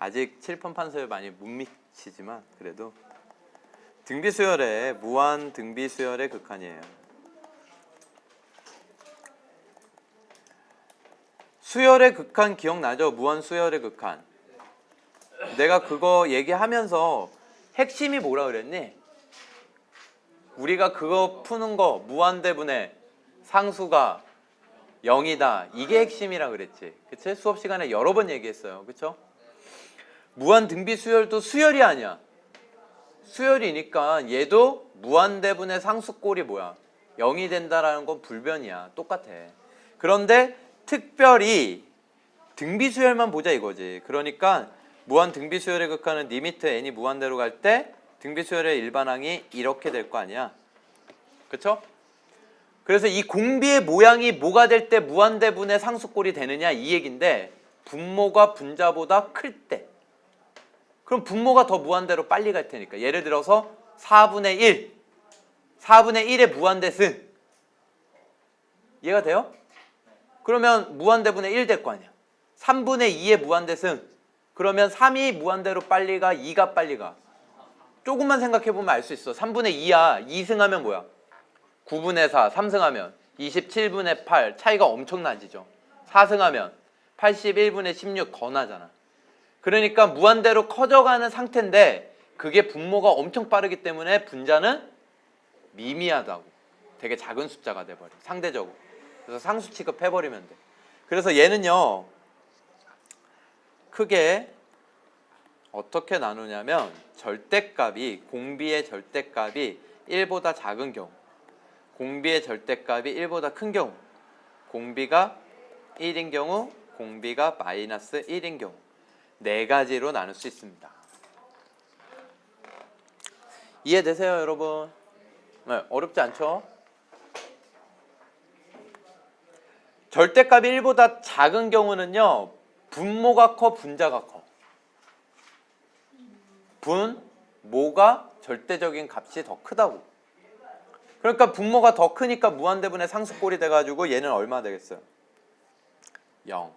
아직 칠판 판서에 많이 못 미치지만 그래도 등비수열의 무한 등비수열의 극한이에요. 수열의 극한 기억나죠? 무한 수열의 극한. 내가 그거 얘기하면서 핵심이 뭐라 그랬니? 우리가 그거 푸는 거 무한대분의 상수가 0이다. 이게 핵심이라 그랬지. 그치? 수업 시간에 여러 번 얘기했어요. 그쵸? 무한 등비수열도 수열이 아니야. 수열이니까 얘도 무한대분의 상수꼴이 뭐야? 0이 된다라는 건 불변이야. 똑같아. 그런데 특별히 등비수열만 보자 이거지. 그러니까 무한 등비수열의 극한은 리미트 n이 무한대로 갈 때 등비수열의 일반항이 이렇게 될 거 아니야. 그쵸? 그래서 이 공비의 모양이 뭐가 될 때 무한대분의 상수꼴이 되느냐 이 얘기인데 분모가 분자보다 클 때. 그럼 분모가 더 무한대로 빨리 갈 테니까. 예를 들어서 4분의 1. 4분의 1의 무한대승. 이해가 돼요? 그러면 무한대분의 1 될 거 아니야. 3분의 2의 무한대승. 그러면 3이 무한대로 빨리 가, 2가 빨리 가. 조금만 생각해보면 알 수 있어. 3분의 2야. 2승하면 뭐야? 9분의 4, 3승하면 27분의 8. 차이가 엄청 나지죠. 4승하면 81분의 16 더 나잖아. 그러니까 무한대로 커져가는 상태인데 그게 분모가 엄청 빠르기 때문에 분자는 미미하다고. 되게 작은 숫자가 돼버려. 상대적으로. 그래서 상수 취급해버리면 돼. 그래서 얘는요. 크게 어떻게 나누냐면 절대값이 공비의 절대값이 1보다 작은 경우, 공비의 절대값이 1보다 큰 경우, 공비가 1인 경우, 공비가 마이너스 1인 경우 네 가지로 나눌 수 있습니다. 이해되세요 여러분? 네, 어렵지 않죠? 절대값이 1보다 작은 경우는요. 분모가 커, 분자가 커. 분모가 절대적인 값이 더 크다고. 그러니까 분모가 더 크니까 무한대분의 상수꼴이 돼가지고 얘는 얼마 되겠어요? 0.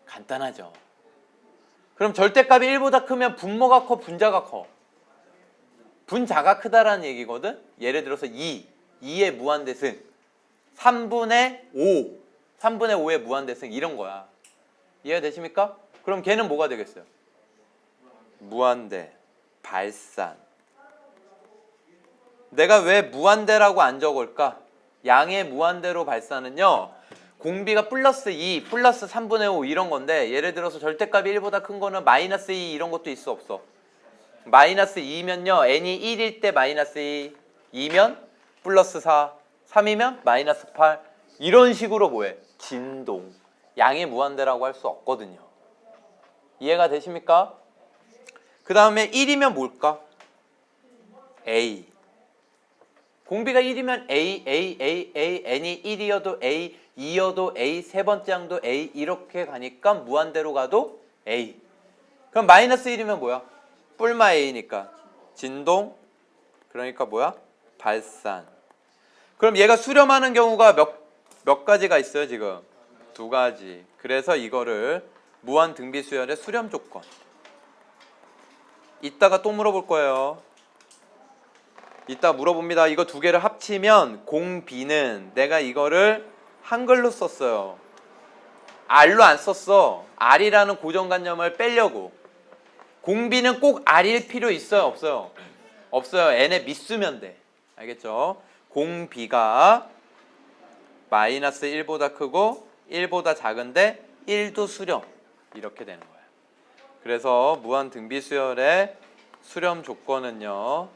간단하죠. 그럼 절대값이 1보다 크면 분모가 커, 분자가 커? 분자가 크다라는 얘기거든. 예를 들어서 2의 무한대승, 3분의 5, 3분의 5의 무한대승 이런 거야. 이해가 되십니까? 그럼 걔는 뭐가 되겠어요? 무한대, 발산. 내가 왜 무한대라고 안 적을까? 양의 무한대로 발산은요. 공비가 플러스 2, 플러스 3분의 5 이런 건데 예를 들어서 절대값이 1보다 큰 거는 마이너스 2 이런 것도 있어 없어? 마이너스 2면요. n이 1일 때 마이너스 2, 2면 플러스 4, 3이면 마이너스 8 이런 식으로 뭐해? 진동. 양의 무한대라고 할 수 없거든요. 이해가 되십니까? 그 다음에 1이면 뭘까? A. 공비가 1이면 A, n이 1이어도 A, 2여도 A, 세 번째 항도 A 이렇게 가니까 무한대로 가도 A. 그럼 마이너스 1이면 뭐야? 뿔마 A니까 진동, 그러니까 뭐야? 발산. 그럼 얘가 수렴하는 경우가 몇 가지가 있어요 지금? 2가지. 그래서 이거를 무한 등비수열의 수렴 조건. 이따가 또 물어볼 거예요. 이따 물어봅니다. 이거 두 개를 합치면 공비는 내가 이거를 한글로 썼어요. R로 안 썼어. R이라는 고정관념을 빼려고. 공비는 꼭 R일 필요 있어요? 없어요? 없어요. n에 미쓰면 돼. 알겠죠? 공비가 마이너스 1보다 크고 1보다 작은데 1도 수렴. 이렇게 되는 거예요. 그래서 무한 등비수열의 수렴 조건은요.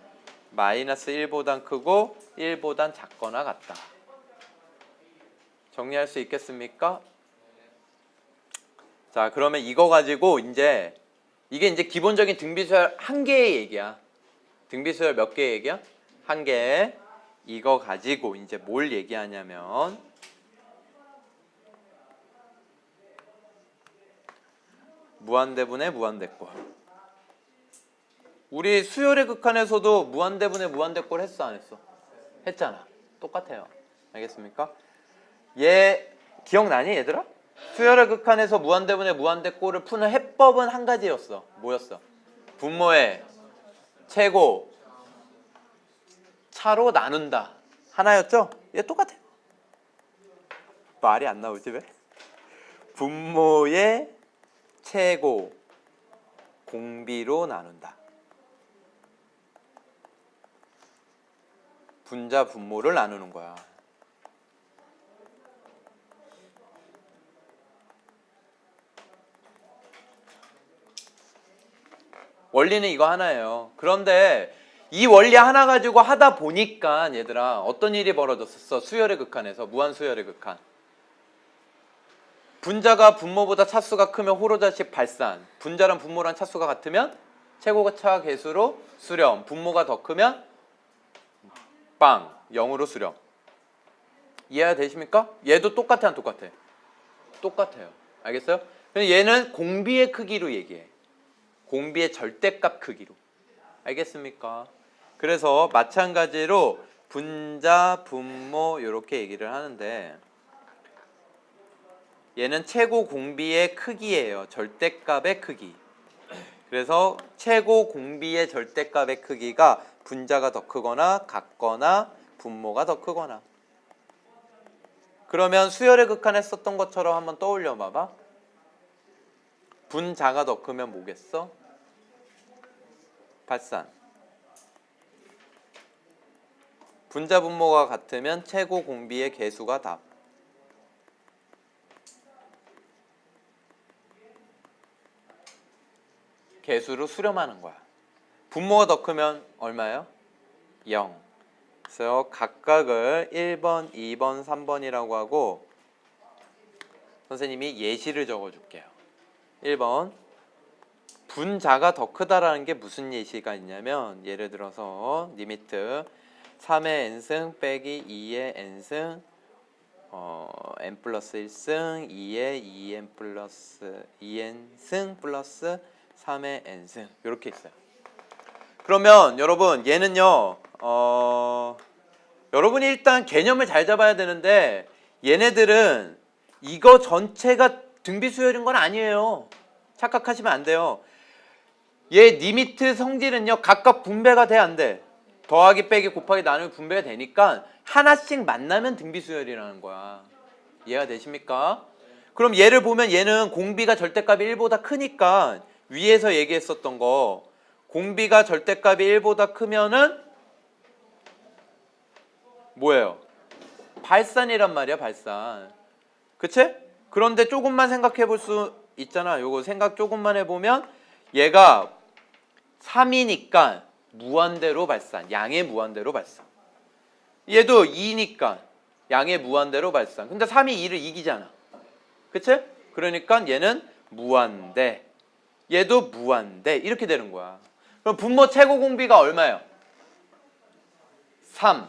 마이너스 1보단 크고 1보단 작거나 같다. 정리할 수 있겠습니까? 자, 그러면 이거 가지고 이제 이게 이제 기본적인 등비수열 한 개의 얘기야. 등비수열 몇 개의 얘기야? 한 개. 이거 가지고 이제 뭘 얘기하냐면 무한대분의 무한대꼴. 우리 수열의 극한에서도 무한대분의 무한대꼴 했어 안 했어? 했잖아. 똑같아요. 알겠습니까? 얘 기억나니 얘들아? 수열의 극한에서 무한대분의 무한대꼴을 푸는 해법은 한 가지였어. 뭐였어? 분모의 최고 차로 나눈다. 하나였죠? 얘 똑같아요. 말이 안 나오지 왜? 분모의 최고 공비로 나눈다. 분자 분모를 나누는 거야. 원리는 이거 하나예요. 그런데 이 원리 하나 가지고 하다 보니까 얘들아 어떤 일이 벌어졌었어? 수열의 극한에서 무한수열의 극한. 분자가 분모보다 차수가 크면 호로자식 발산. 분자랑 분모랑 차수가 같으면 최고차 계수로 수렴. 분모가 더 크면 빵 0으로 수렴. 이해가 되십니까? 얘도 똑같아 안 똑같아? 똑같아요. 알겠어요? 얘는 공비의 크기로 얘기해. 공비의 절대값 크기로. 알겠습니까? 그래서 마찬가지로 분자, 분모 이렇게 얘기를 하는데 얘는 최고 공비의 크기예요. 절대값의 크기. 그래서 최고 공비의 절대값의 크기가 분자가 더 크거나 같거나 분모가 더 크거나. 그러면 수열의 극한에 썼던 것처럼 한번 떠올려 봐봐. 분자가 더 크면 뭐겠어? 발산. 분자 분모가 같으면 최고 공비의 계수가 답. 계수로 수렴하는 거야. 분모가 더 크면 얼마예요? 0. 그래서 각각을 1번, 2번, 3번이라고 하고 선생님이 예시를 적어줄게요. 1번 분자가 더 크다라는 게 무슨 예시가 있냐면 예를 들어서 리미트 3의 n승 빼기 2의 n승 n 플러스 1승 2의 2n 플러스 2n승 플러스 3의 n승 이렇게 있어요. 그러면 여러분 얘는요 여러분이 일단 개념을 잘 잡아야 되는데 얘네들은 이거 전체가 등비수열인 건 아니에요. 착각하시면 안 돼요. 얘 리미트 성질은요 각각 분배가 돼 안 돼? 더하기 빼기 곱하기 나누기 분배가 되니까 하나씩 만나면 등비수열이라는 거야. 이해가 되십니까? 그럼 얘를 보면 얘는 공비가 절대값이 1보다 크니까 위에서 얘기했었던 거 공비가 절대값이 1보다 크면은 뭐예요? 발산이란 말이야. 발산. 그치? 그런데 조금만 생각해 볼 수 있잖아. 요거 생각 조금만 해보면 얘가 3이니까 무한대로 발산. 양의 무한대로 발산. 얘도 2니까 양의 무한대로 발산. 근데 3이 2를 이기잖아. 그치? 그러니까 얘는 무한대. 얘도 무한대. 이렇게 되는 거야. 그럼 분모 최고 공비가 얼마예요? 3.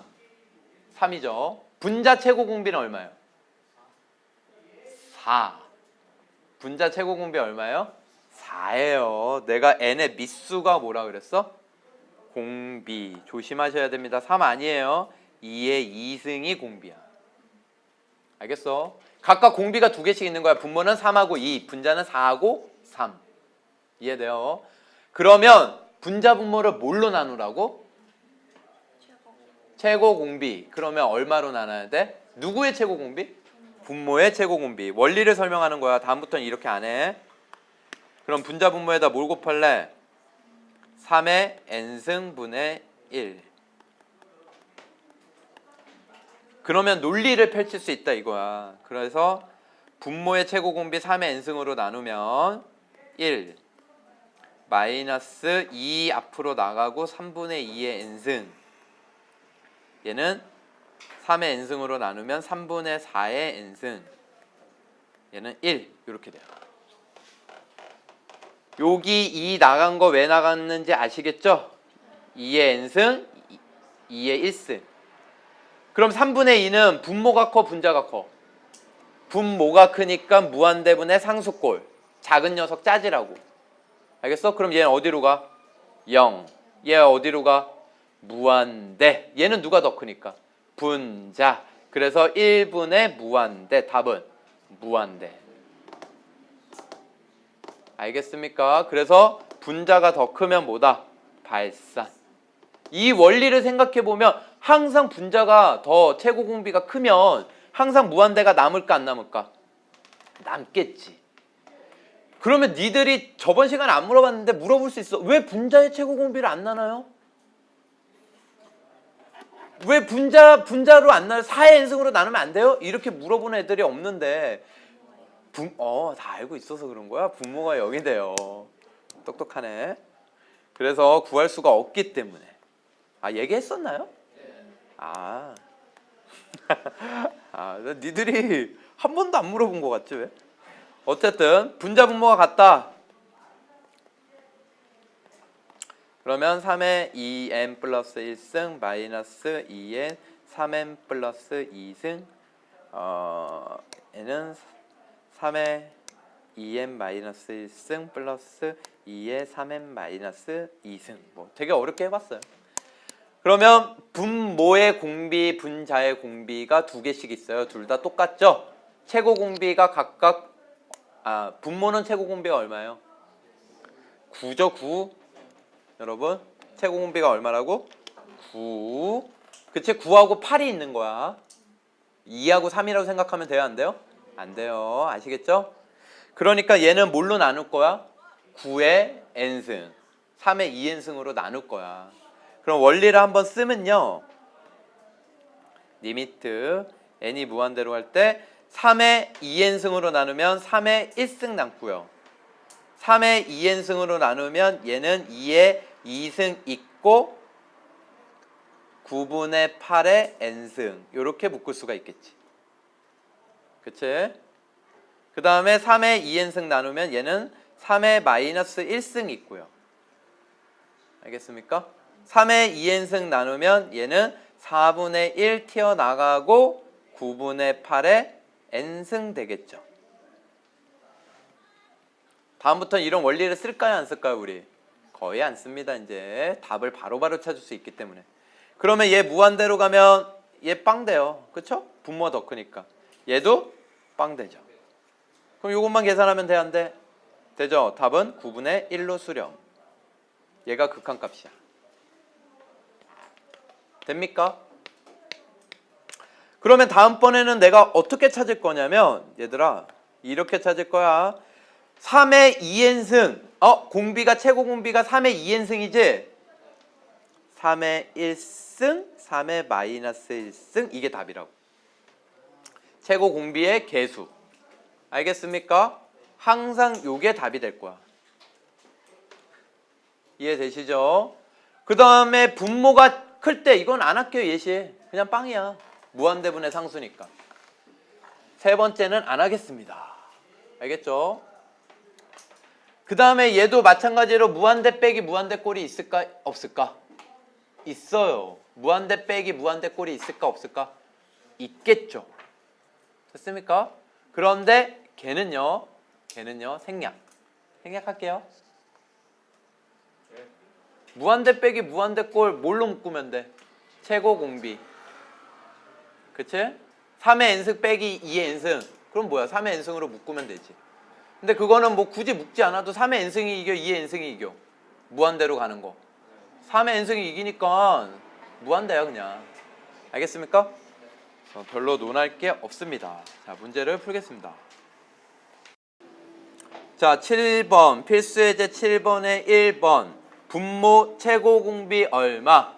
3이죠. 분자 최고 공비는 얼마예요? 4. 분자 최고 공비 얼마예요? 4예요. 내가 n의 밑수가 뭐라 그랬어? 공비. 조심하셔야 됩니다. 3 아니에요. 2의 2승이 공비야. 알겠어? 각각 공비가 두 개씩 있는 거야. 분모는 3하고 2, 분자는 4하고 3. 이해돼요? 그러면 분자 분모를 뭘로 나누라고? 최고 공비. 그러면 얼마로 나눠야 돼? 누구의 최고 공비? 분모의 최고 공비. 원리를 설명하는 거야. 다음부터는 이렇게 안 해. 그럼 분자 분모에다 뭘 곱할래? 3의 n승분의 1. 그러면 논리를 펼칠 수 있다 이거야. 그래서 분모의 최고 공비 3의 n승으로 나누면 1 마이너스 2 앞으로 나가고 3분의 2의 n승. 얘는 3의 n승으로 나누면 3분의 4의 n승. 얘는 1 이렇게 돼요. 여기 2 나간 거 왜 나갔는지 아시겠죠? 2의 n승, 2의 1승. 그럼 3분의 2는 분모가 커, 분자가 커? 분모가 크니까 무한대분의 상수꼴. 작은 녀석 짜지라고. 알겠어? 그럼 얘는 어디로 가? 0. 얘 어디로 가? 무한대. 얘는 누가 더 크니까? 분자. 그래서 1분의 무한대. 답은 무한대. 알겠습니까? 그래서 분자가 더 크면 뭐다? 발산. 이 원리를 생각해 보면 항상 분자가 더 최고 공비가 크면 항상 무한대가 남을까 안 남을까? 남겠지. 그러면 니들이 저번 시간에 안 물어봤는데 물어볼 수 있어. 왜 분자의 최고 공비를 안 나눠요? 왜 분자로 안 나눠요? 4의 n승으로 나누면 안 돼요? 이렇게 물어보는 애들이 없는데 다 알고 있어서 그런 거야? 분모가 0이 돼요. 똑똑하네. 그래서 구할 수가 없기 때문에. 얘기했었나요? 아, 니들이 한 번도 안 물어본 것 같지 왜? 어쨌든 분자 분모가 같다. 그러면 3의 2n 플러스 1승 마이너스 2n 3n 플러스 2승 얘는 3의 2n 마이너스 1승 플러스 2의 3n 마이너스 2승. 뭐 되게 어렵게 해봤어요. 그러면 분모의 공비, 분자의 공비가 두 개씩 있어요. 둘 다 똑같죠? 최고 공비가 각각 분모는 최고 공비가 얼마예요? 9죠, 9. 여러분, 최고 공비가 얼마라고? 9. 그치? 9하고 8이 있는 거야. 2하고 3이라고 생각하면 돼요, 안 돼요? 안 돼요. 아시겠죠? 그러니까 얘는 뭘로 나눌 거야? 9의 n승, 3의 2n승으로 나눌 거야. 그럼 원리를 한번 쓰면요. 리미트 n이 무한대로 할 때 3의 2n승으로 나누면 3의 1승 남고요. 3의 2n승으로 나누면 얘는 2의 2승 있고 9분의 8의 n승. 이렇게 묶을 수가 있겠지. 그치? 그 다음에 3의 2n승 나누면 얘는 3의 마이너스 1승 있고요. 알겠습니까? 3의 2n승 나누면 얘는 4분의 1 튀어나가고 9분의 8의 n승 되겠죠. 다음부터는 이런 원리를 쓸까요 안 쓸까요 우리? 거의 안 씁니다. 이제 답을 바로바로 찾을 수 있기 때문에. 그러면 얘 무한대로 가면 얘 빵 돼요. 그쵸? 분모가 더 크니까. 얘도 빵 되죠. 그럼 이것만 계산하면 돼 안 돼? 되죠? 답은 9분의 1로 수렴. 얘가 극한값이야. 됩니까? 그러면 다음번에는 내가 어떻게 찾을 거냐면 얘들아 이렇게 찾을 거야. 3의 2n승 공비가 최고 공비가 3의 2n승이지? 3의 1승 3의 마이너스 1승 이게 답이라고. 최고 공비의 개수. 알겠습니까? 항상 요게 답이 될 거야. 이해되시죠? 그 다음에 분모가 클 때 이건 안 할게요. 예시 그냥 빵이야. 무한대분의 상수니까. 세 번째는 안 하겠습니다. 알겠죠? 그 다음에 얘도 마찬가지로 무한대 빼기 무한대 꼴이 있을까 없을까? 있어요. 무한대 빼기 무한대 꼴이 있을까 없을까? 있겠죠. 됐습니까? 그런데 걔는요 생략할게요. 무한대 빼기 무한대 꼴 뭘로 묶으면 돼? 최고 공비. 그치? 3의 n승 빼기 2의 n승. 그럼 뭐야? 3의 n승으로 묶으면 되지. 근데 그거는 뭐 굳이 묶지 않아도 3의 n승이 이겨 2의 n승이 이겨. 무한대로 가는 거. 3의 n승이 이기니까 무한대야 그냥. 알겠습니까? 별로 논할 게 없습니다. 자, 문제를 풀겠습니다. 자, 7번 필수예제 7번에 1번 분모 최고 공비 얼마?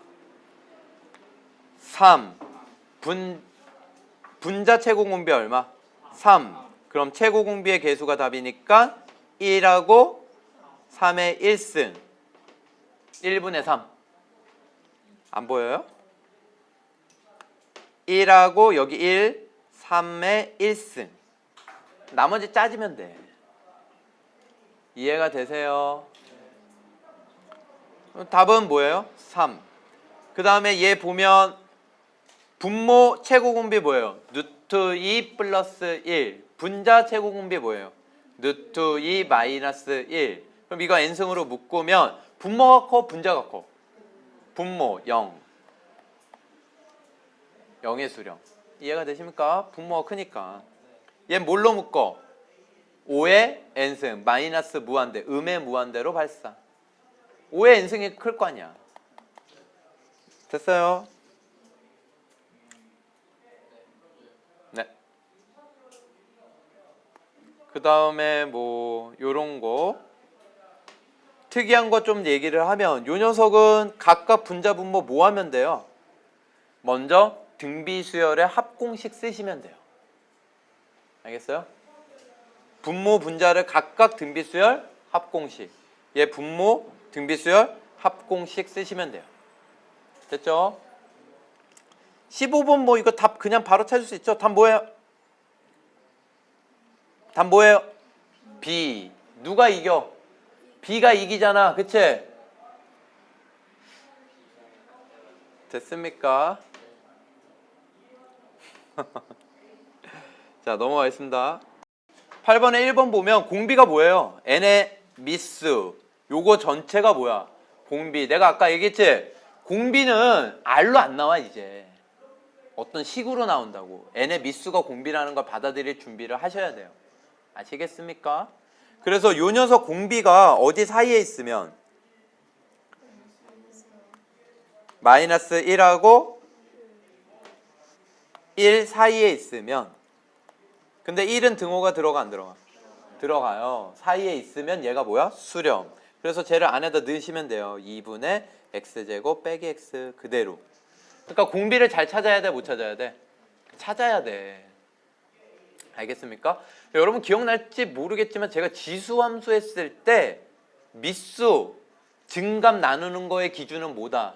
3. 분자 최고 공비 얼마? 3. 그럼 최고 공비의 개수가 답이니까 1하고 3의 1승 1분의 3 안 보여요? 1하고 여기 1 3의 1승 나머지 짜지면 돼. 이해가 되세요? 답은 뭐예요? 3. 그 다음에 얘 보면 분모 최고 공비 뭐예요? 루트 2 플러스 1. 분자 최고 공비 뭐예요? 루트 2 마이너스 1. 그럼 이거 n승으로 묶으면 분모가 커? 분자가 커? 분모 0. 0의 수렴. 이해가 되십니까? 분모가 크니까. 얘 뭘로 묶어? 5의 n승 마이너스 무한대, 음의 무한대로 발사. 5의 n승이 클 거 아니야. 됐어요? 네. 그 다음에 뭐 요런 거 특이한 거 좀 얘기를 하면 요 녀석은 각각 분자 분모 뭐 하면 돼요? 먼저 등비수열의 합공식 쓰시면 돼요. 알겠어요? 분모 분자를 각각 등비수열 합공식, 얘 분모 등비수열 합공식 쓰시면 돼요. 됐죠? 15번 뭐 이거 답 그냥 바로 찾을 수 있죠? 답 뭐예요? 답 뭐예요? B. 누가 이겨? B가 이기잖아. 그치? 됐습니까? 자, 넘어가겠습니다. 8번에 1번 보면 공비가 뭐예요? n의 미수. 요거 전체가 뭐야? 공비. 내가 아까 얘기했지? 공비는 R로 안 나와 이제. 어떤 식으로 나온다고. n의 미수가 공비라는 걸 받아들일 준비를 하셔야 돼요. 아시겠습니까? 그래서 요 녀석 공비가 어디 사이에 있으면 마이너스 1하고 1 사이에 있으면, 근데 1은 등호가 들어가 안 들어가? 들어가요. 사이에 있으면 얘가 뭐야? 수렴. 그래서 쟤를 안에다 넣으시면 돼요. 2분의 x제곱 빼기 x 그대로. 그러니까 공비를 잘 찾아야 돼, 못 찾아야 돼? 찾아야 돼. 알겠습니까? 여러분 기억날지 모르겠지만 제가 지수함수 했을 때 미수, 증값 나누는 거의 기준은 뭐다?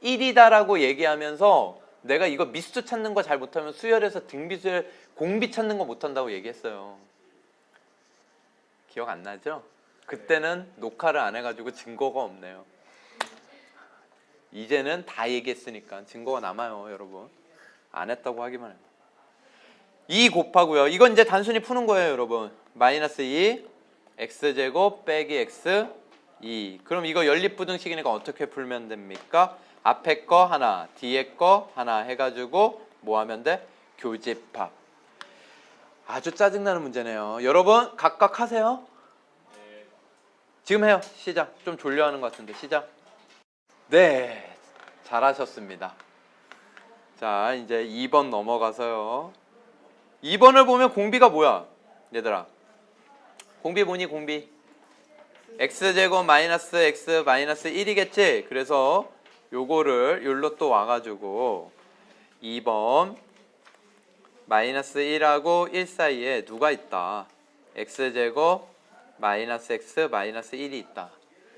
1이다라고 얘기하면서 내가 이거 미수 찾는 거 잘 못하면 수열에서 등비수열 공비 찾는 거 못한다고 얘기했어요. 기억 안 나죠? 그때는 녹화를 안 해가지고 증거가 없네요. 이제는 다 얘기했으니까 증거가 남아요, 여러분. 안 했다고 하기만 해요. 2 곱하고요. 이건 이제 단순히 푸는 거예요, 여러분. 마이너스 2 x제곱 빼기 x 2. 그럼 이거 연립부등식이니까 어떻게 풀면 됩니까? 앞에 거 하나, 뒤에 거 하나 해가지고 뭐 하면 돼? 교집합. 아주 짜증나는 문제네요. 여러분 각각 하세요. 지금 해요. 시작. 좀 졸려하는 것 같은데 시작. 네, 잘하셨습니다. 자, 이제 2번 넘어가서요. 2번을 보면 공비가 뭐야? 얘들아, 공비 뭐니? 공비 x제곱 마이너스 x 마이너스 1이겠지? 그래서 요거를 여기로 또 와가지고 2번 마이너스 1하고 1 사이에 누가 있다? x제곱 마이너스 x 마이너스 1이 있다.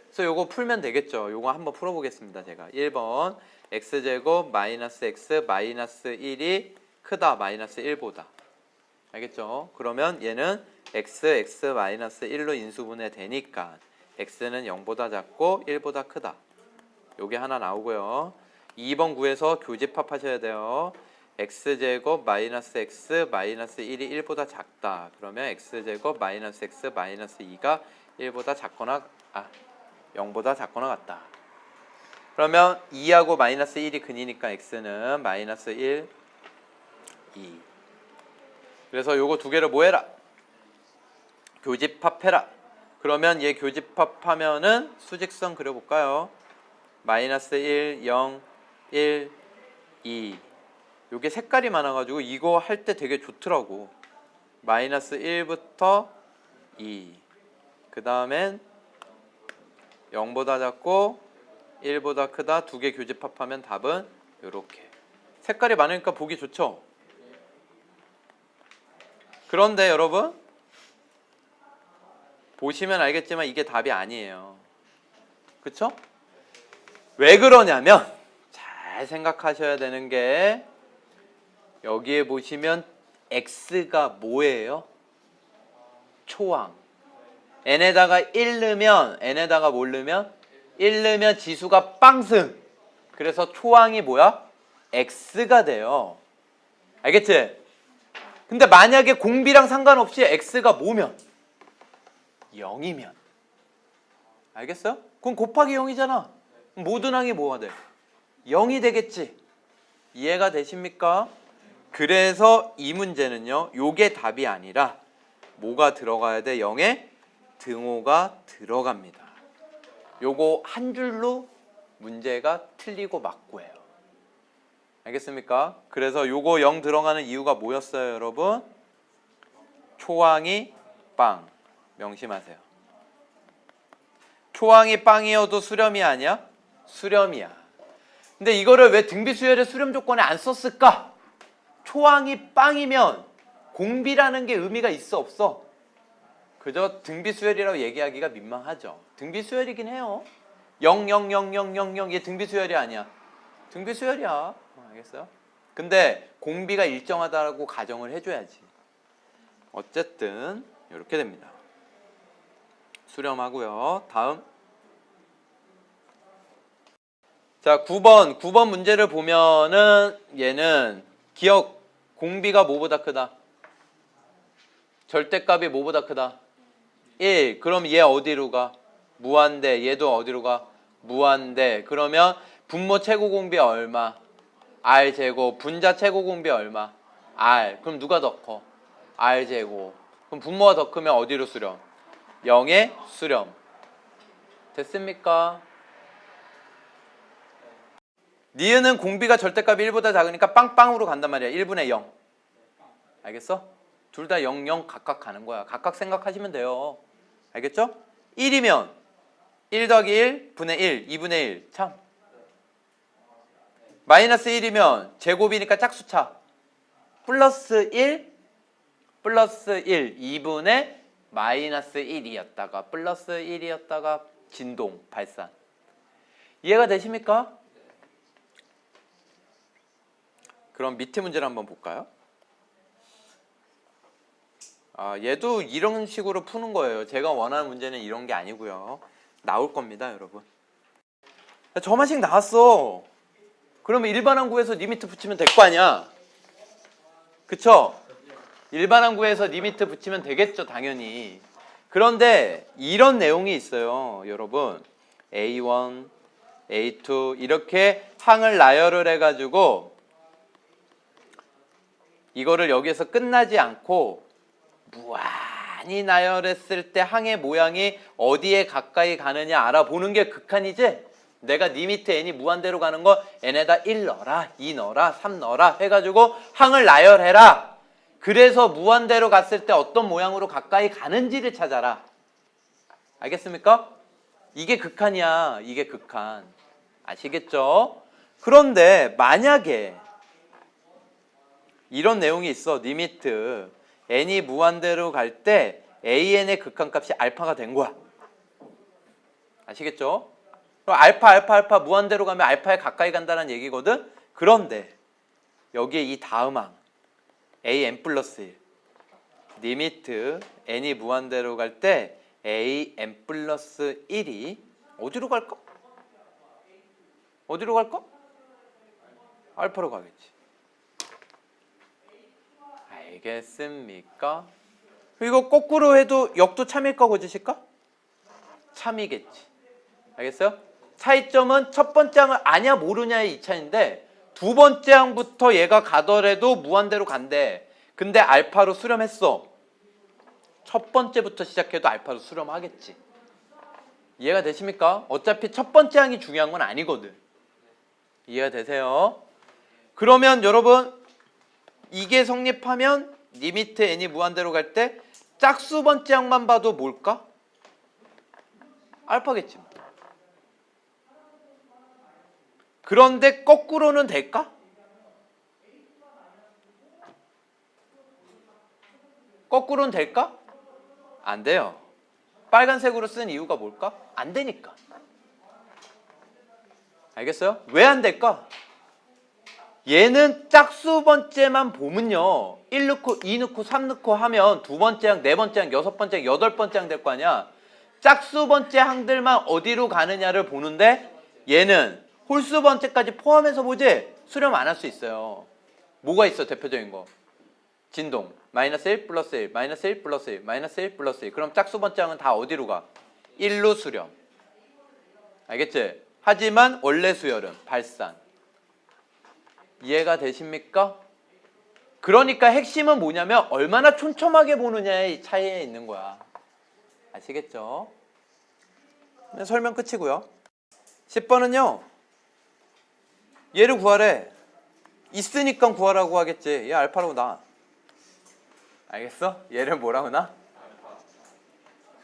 그래서 요거 풀면 되겠죠? 요거 한번 풀어보겠습니다. 제가 1번 x제곱 마이너스 x 마이너스 1이 크다 마이너스 1보다. 알겠죠? 그러면 얘는 x 마이너스 1로 인수분해 되니까 x는 0보다 작고 1보다 크다. 요게 하나 나오고요. 2번 구에서 교집합 하셔야 돼요. x제곱 마이너스 x 마이너스 1이 1보다 작다. 그러면 x제곱 마이너스 x 마이너스 2가 1보다 작거나 0보다 작거나 같다. 그러면 2하고 마이너스 1이 근이니까 x는 마이너스 1, 2. 그래서 요거 두 개를 뭐 해라? 교집합해라. 그러면 얘 교집합하면은 수직선 그려볼까요? 마이너스 1, 0, 1, 2. 요게 색깔이 많아가지고 이거 할 때 되게 좋더라고. 마이너스 1부터 2. 그 다음엔 0보다 작고 1보다 크다. 두 개 교집합하면 답은 요렇게. 색깔이 많으니까 보기 좋죠? 그런데 여러분 보시면 알겠지만 이게 답이 아니에요. 그쵸? 왜 그러냐면 잘 생각하셔야 되는 게 여기에 보시면 x가 뭐예요? 초항. n에다가 1 넣으면 n에다가 뭘 넣으면? 1 넣으면 지수가 빵승. 그래서 초항이 뭐야? x가 돼요. 알겠지? 근데 만약에 공비랑 상관없이 x가 뭐면? 0이면. 알겠어요? 그럼 곱하기 0이잖아. 모든 항이 뭐가 돼? 0이 되겠지. 이해가 되십니까? 그래서 이 문제는요, 요게 답이 아니라 뭐가 들어가야 돼? 0에 등호가 들어갑니다. 요거 한 줄로 문제가 틀리고 맞고예요. 알겠습니까? 그래서 요거 0 들어가는 이유가 뭐였어요, 여러분? 초항이 빵. 명심하세요. 초항이 빵이어도 수렴이 아니야? 수렴이야. 근데 이거를 왜 등비수열의 수렴 조건에 안 썼을까? 초항이 빵이면 공비라는 게 의미가 있어 없어? 그저 등비수열이라고 얘기하기가 민망하죠. 등비수열이긴 해요. 0, 0, 0, 0, 0, 0 얘 등비수열이 아니야. 등비수열이야. 알겠어요? 근데 공비가 일정하다고 가정을 해줘야지. 어쨌든 이렇게 됩니다. 수렴하고요. 다음. 자, 9번 문제를 보면은 얘는 기억 공비가 뭐보다 크다? 절대값이 뭐보다 크다? 1. 그럼 얘 어디로 가? 무한대. 얘도 어디로 가? 무한대. 그러면 분모 최고 공비 얼마? R 제곱. 분자 최고 공비 얼마? R. 그럼 누가 더 커? R 제곱. 그럼 분모가 더 크면 어디로 수렴? 0에 수렴. 됐습니까? 니은은 공비가 절대값이 1보다 작으니까 빵빵으로 간단 말이야. 1분의 0. 알겠어? 둘 다 0, 0 각각 가는 거야. 각각 생각하시면 돼요. 알겠죠? 1이면 1 더하기 1 분의 1, 2분의 1. 참. 마이너스 1이면 제곱이니까 짝수차. 플러스 1, 플러스 1, 2분의 마이너스 1이었다가 플러스 1이었다가 진동, 발산. 이해가 되십니까? 그럼 밑에 문제를 한번 볼까요? 얘도 이런 식으로 푸는 거예요. 제가 원하는 문제는 이런 게 아니고요. 나올 겁니다, 여러분. 저만식 나왔어. 그러면 일반항구에서 리미트 붙이면 될 거 아니야. 그쵸? 일반항구에서 리미트 붙이면 되겠죠, 당연히. 그런데 이런 내용이 있어요, 여러분. A1, A2 이렇게 항을 나열을 해가지고 이거를 여기에서 끝나지 않고 무한히 나열했을 때 항의 모양이 어디에 가까이 가느냐 알아보는 게 극한이지. 내가 리미트 n이 무한대로 가는 거 n에다 1 넣어라, 2 넣어라, 3 넣어라 해가지고 항을 나열해라. 그래서 무한대로 갔을 때 어떤 모양으로 가까이 가는지를 찾아라. 알겠습니까? 이게 극한이야. 이게 극한. 아시겠죠? 그런데 만약에 이런 내용이 있어. 리미트 n이 무한대로 갈 때 an의 극한값이 알파가 된 거야. 아시겠죠? 그럼 알파 무한대로 가면 알파에 가까이 간다는 얘기거든. 그런데 여기에 이 다음 항 an 플러스 1 리미트 n이 무한대로 갈 때 an 플러스 1이 어디로 갈까? 어디로 갈까? 알파로 가겠지. 알겠습니까? 이거 거꾸로 해도 역도 참일까 거짓일까? 참이겠지. 알겠어요? 차이점은 첫 번째 항을 아냐 모르냐의 이 차인데 두 번째 항부터 얘가 가더라도 무한대로 간대. 근데 알파로 수렴했어. 첫 번째부터 시작해도 알파로 수렴하겠지. 이해가 되십니까? 어차피 첫 번째 항이 중요한 건 아니거든. 이해가 되세요? 그러면 여러분 이게 성립하면 리미트 n이 무한대로 갈 때 짝수 번째 항만 봐도 뭘까? 알파겠지. 그런데 거꾸로는 될까? 거꾸로는 될까? 안 돼요. 빨간색으로 쓴 이유가 뭘까? 안 되니까. 알겠어요? 왜 안 될까? 얘는 짝수 번째만 보면요 1 넣고 2 넣고 3 넣고 하면 두 번째 항, 네 번째 항, 여섯 번째 항, 여덟 번째 항 될 거 아니야. 짝수 번째 항들만 어디로 가느냐를 보는데 얘는 홀수 번째까지 포함해서 보지 수렴 안 할 수 있어요. 뭐가 있어 대표적인 거? 진동 마이너스 1 플러스 1 마이너스 1 플러스 1 마이너스 1 플러스 1 그럼 짝수 번째 항은 다 어디로 가? 1로 수렴. 알겠지? 하지만 원래 수열은 발산. 이해가 되십니까? 그러니까 핵심은 뭐냐면 얼마나 촘촘하게 보느냐의 차이에 있는 거야. 아시겠죠? 네, 설명 끝이고요. 10번은요. 얘를 구하래. 있으니까 구하라고 하겠지. 얘 알파라고 나. 알겠어? 얘를 뭐라고 나?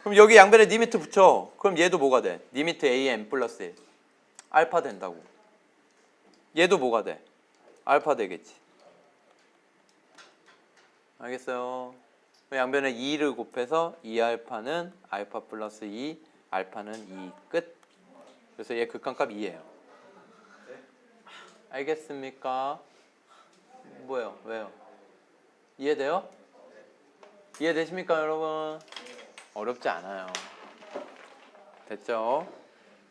그럼 여기 양변에 리미트 붙여. 그럼 얘도 뭐가 돼? 리미트 an 플러스 1. 알파 된다고. 얘도 뭐가 돼? 알파 되겠지. 알겠어요? 양변에 2를 곱해서 2알파는 알파 플러스 2, 알파는 2 끝. 그래서 얘 극한값 2예요. 알겠습니까? 뭐예요? 왜요? 이해돼요? 이해되십니까, 여러분? 어렵지 않아요. 됐죠?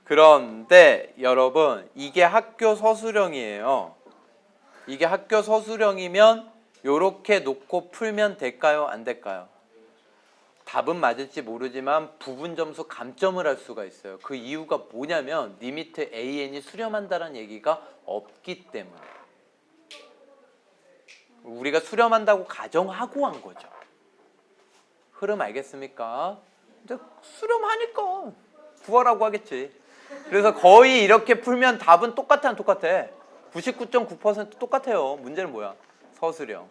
그런데 여러분, 이게 학교 서술형이에요. 이게 학교 서술형이면 요렇게 놓고 풀면 될까요? 안 될까요? 답은 맞을지 모르지만 부분 점수 감점을 할 수가 있어요. 그 이유가 뭐냐면 리미트 an이 수렴한다는 얘기가 없기 때문에. 우리가 수렴한다고 가정하고 한 거죠. 흐름 알겠습니까? 근데 수렴하니까 구하라고 하겠지. 그래서 거의 이렇게 풀면 답은 똑같아 안 똑같아? 99.9% 똑같아요. 문제는 뭐야? 서술형.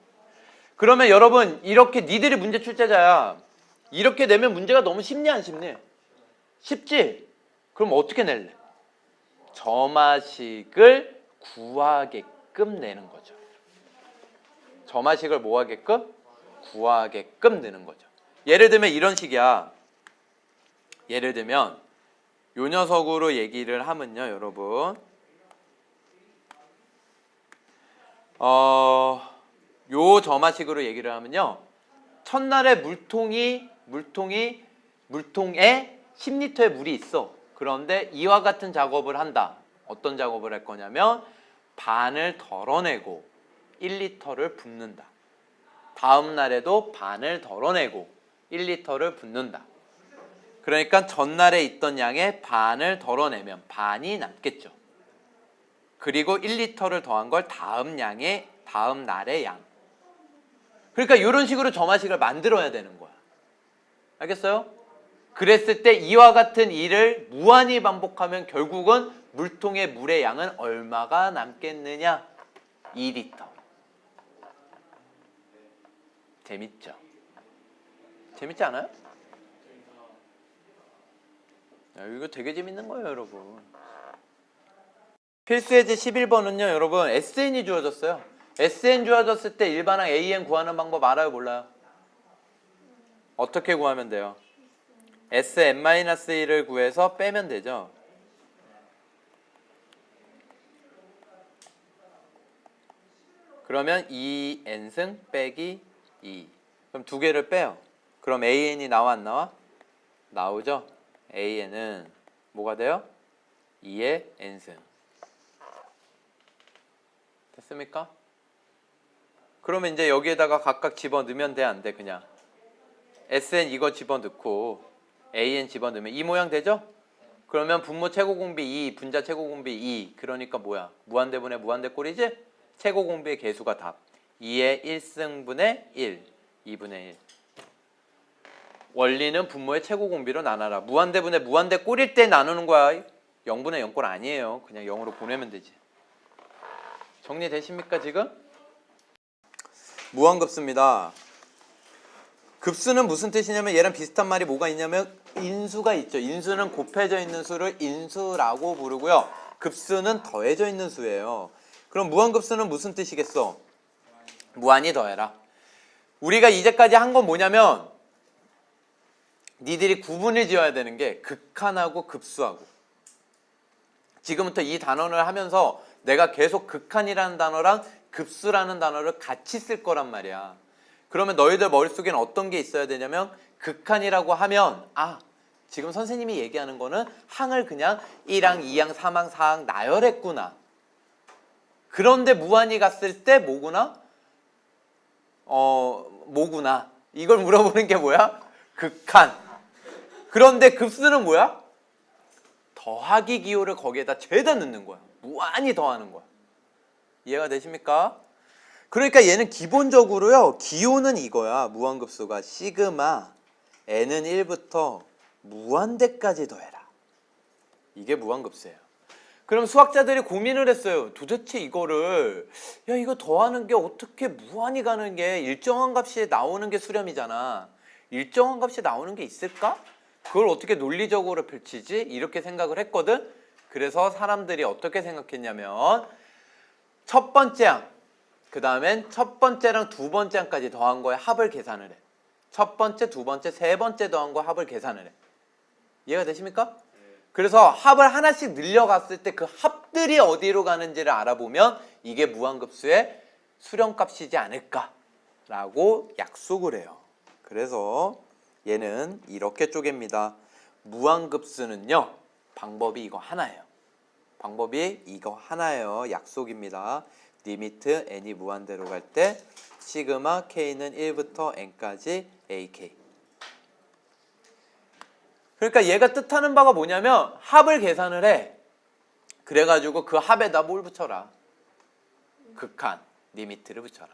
그러면 여러분 이렇게 니들이 문제 출제자야. 이렇게 내면 문제가 너무 쉽니 안 쉽니? 쉽지? 그럼 어떻게 낼래? 점화식을 구하게끔 내는 거죠. 점화식을 뭐 하게끔? 구하게끔 내는 거죠. 예를 들면 이런 식이야. 예를 들면 요 녀석으로 얘기를 하면요, 여러분. 요 점화식으로 얘기를 하면요. 첫날에 물통에 10리터의 물이 있어. 그런데 이와 같은 작업을 한다. 어떤 작업을 할 거냐면 반을 덜어내고 1리터를 붓는다. 다음 날에도 반을 덜어내고 1리터를 붓는다. 그러니까 전날에 있던 양의 반을 덜어내면 반이 남겠죠. 그리고 1리터를 더한 걸 다음 날의 양. 그러니까 이런 식으로 점화식을 만들어야 되는 거야. 알겠어요? 그랬을 때 이와 같은 일을 무한히 반복하면 결국은 물통의 물의 양은 얼마가 남겠느냐? 2리터. 재밌죠? 재밌지 않아요? 야, 이거 되게 재밌는 거예요, 여러분. 필수예제 11번은요, 여러분, SN이 주어졌어요. SN 주어졌을 때 일반항 AN 구하는 방법 알아요, 몰라요? 어떻게 구하면 돼요? Sn-1을 구해서 빼면 되죠. 그러면 2n승 빼기 2. 그럼 두 개를 빼요. 그럼 AN이 나와 안 나와? 나오죠. AN은 뭐가 돼요? 2의 n승. 됐습니까? 그러면 이제 여기에다가 각각 집어넣으면 돼, 안 돼? 그냥 SN 이거 집어넣고 AN 집어넣으면 이 모양 되죠? 그러면 분모 최고공비 2, 분자 최고공비 2. 그러니까 뭐야? 무한대분의 무한대꼴이지? 최고공비의 계수가 답. 2의 1승분의 1, 2분의 1. 원리는 분모의 최고공비로 나눠라. 무한대분의 무한대꼴일 때 나누는 거야. 0분의 0꼴 아니에요. 그냥 0으로 보내면 되지. 정리되십니까 지금? 무한급수입니다. 급수는 무슨 뜻이냐면 얘랑 비슷한 말이 뭐가 있냐면 인수가 있죠. 인수는 곱해져 있는 수를 인수라고 부르고요. 급수는 더해져 있는 수예요. 그럼 무한급수는 무슨 뜻이겠어? 무한히 더해라. 우리가 이제까지 한 건 뭐냐면 니들이 구분을 지어야 되는 게 극한하고 급수하고. 지금부터 이 단원을 하면서 내가 계속 극한이라는 단어랑 급수라는 단어를 같이 쓸 거란 말이야. 그러면 너희들 머릿속에는 어떤 게 있어야 되냐면 극한이라고 하면 지금 선생님이 얘기하는 거는 항을 그냥 1항, 2항, 3항, 4항 나열했구나. 그런데 무한히 갔을 때 뭐구나? 뭐구나. 이걸 물어보는 게 뭐야? 극한. 그런데 급수는 뭐야? 더하기 기호를 거기에다 죄다 넣는 거야. 무한히 더하는 거야. 이해가 되십니까? 그러니까 얘는 기본적으로요. 기호는 이거야. 무한급수가 시그마 n은 1부터 무한대까지 더해라. 이게 무한급수예요. 그럼 수학자들이 고민을 했어요. 도대체 이거를 야 이거 더하는 게 어떻게 무한히 가는 게 일정한 값이 나오는 게 수렴이잖아. 일정한 값이 나오는 게 있을까? 그걸 어떻게 논리적으로 펼치지? 이렇게 생각을 했거든. 그래서 사람들이 어떻게 생각했냐면 첫 번째 항, 그 다음엔 첫 번째랑 두 번째 항까지 더한 거에 합을 계산을 해. 첫 번째, 두 번째, 세 번째 더한 거에 합을 계산을 해. 이해가 되십니까? 그래서 합을 하나씩 늘려갔을 때 그 합들이 어디로 가는지를 알아보면 이게 무한급수의 수렴값이지 않을까라고 약속을 해요. 그래서 얘는 이렇게 쪼갭니다. 무한급수는요. 방법이 이거 하나예요. 방법이 이거 하나예요. 약속입니다. 리미트 n이 무한대로 갈 때 시그마 k는 1부터 n까지 ak. 그러니까 얘가 뜻하는 바가 뭐냐면 합을 계산을 해. 그래가지고 그 합에다 뭘 붙여라? 극한, 리미트를 붙여라.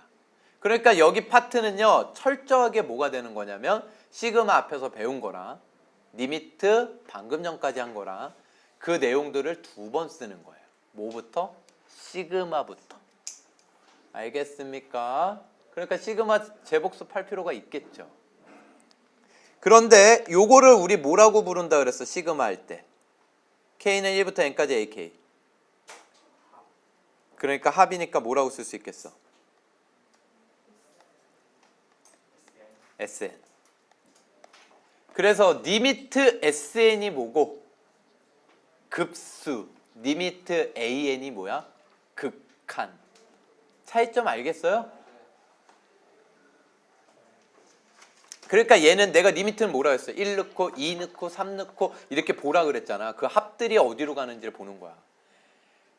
그러니까 여기 파트는요. 철저하게 뭐가 되는 거냐면 시그마 앞에서 배운 거랑 리미트 방금 전까지 한 거랑 그 내용들을 두 번 쓰는 거예요. 뭐부터? 시그마부터. 알겠습니까? 그러니까 시그마 재복습할 필요가 있겠죠. 그런데 요거를 우리 뭐라고 부른다 그랬어? 시그마 할 때. K는 1부터 N까지 AK. 그러니까 합이니까 뭐라고 쓸 수 있겠어? SN. 그래서 리미트 SN이 뭐고? 급수. 리미트 AN이 뭐야? 극한. 차이점 알겠어요? 그러니까 얘는 내가 리미트는 뭐라 했어? 1 넣고 2 넣고 3 넣고 이렇게 보라 그랬잖아. 그 합들이 어디로 가는지를 보는 거야.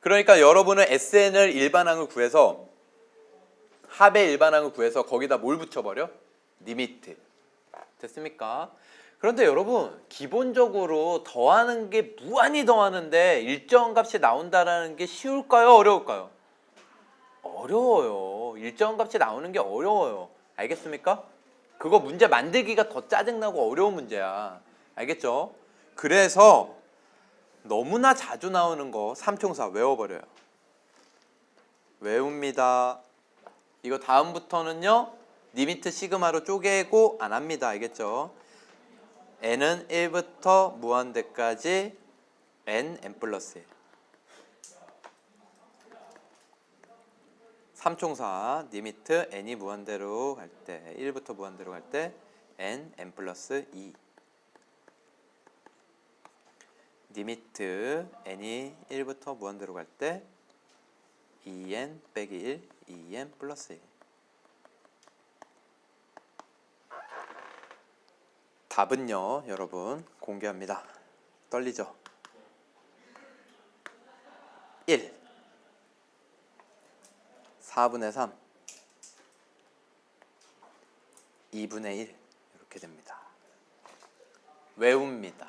그러니까 여러분은 SN을 일반항을 구해서 합의 일반항을 구해서 거기다 뭘 붙여버려? 리미트. 됐습니까? 그런데 여러분 기본적으로 더하는 게 무한히 더하는데 일정한 값이 나온다는 게 쉬울까요? 어려울까요? 어려워요. 일정한 값이 나오는 게 어려워요. 알겠습니까? 그거 문제 만들기가 더 짜증나고 어려운 문제야. 알겠죠? 그래서 너무나 자주 나오는 거 삼총사 외워버려요. 외웁니다. 이거 다음부터는요. 리미트 시그마로 쪼개고 안 합니다. 알겠죠? n은 1부터 무한대까지 n 플러스 1. 삼총사 리미트 n이 무한대로 갈 때 1부터 무한대로 갈 때 n 플러스 2. 리미트 n이 1부터 무한대로 갈 때 2n 빼기 1, 2n 플러스 1. 답은요, 여러분 공개합니다. 떨리죠? 1, 4분의 3, 2분의 1 이렇게 됩니다. 외웁니다.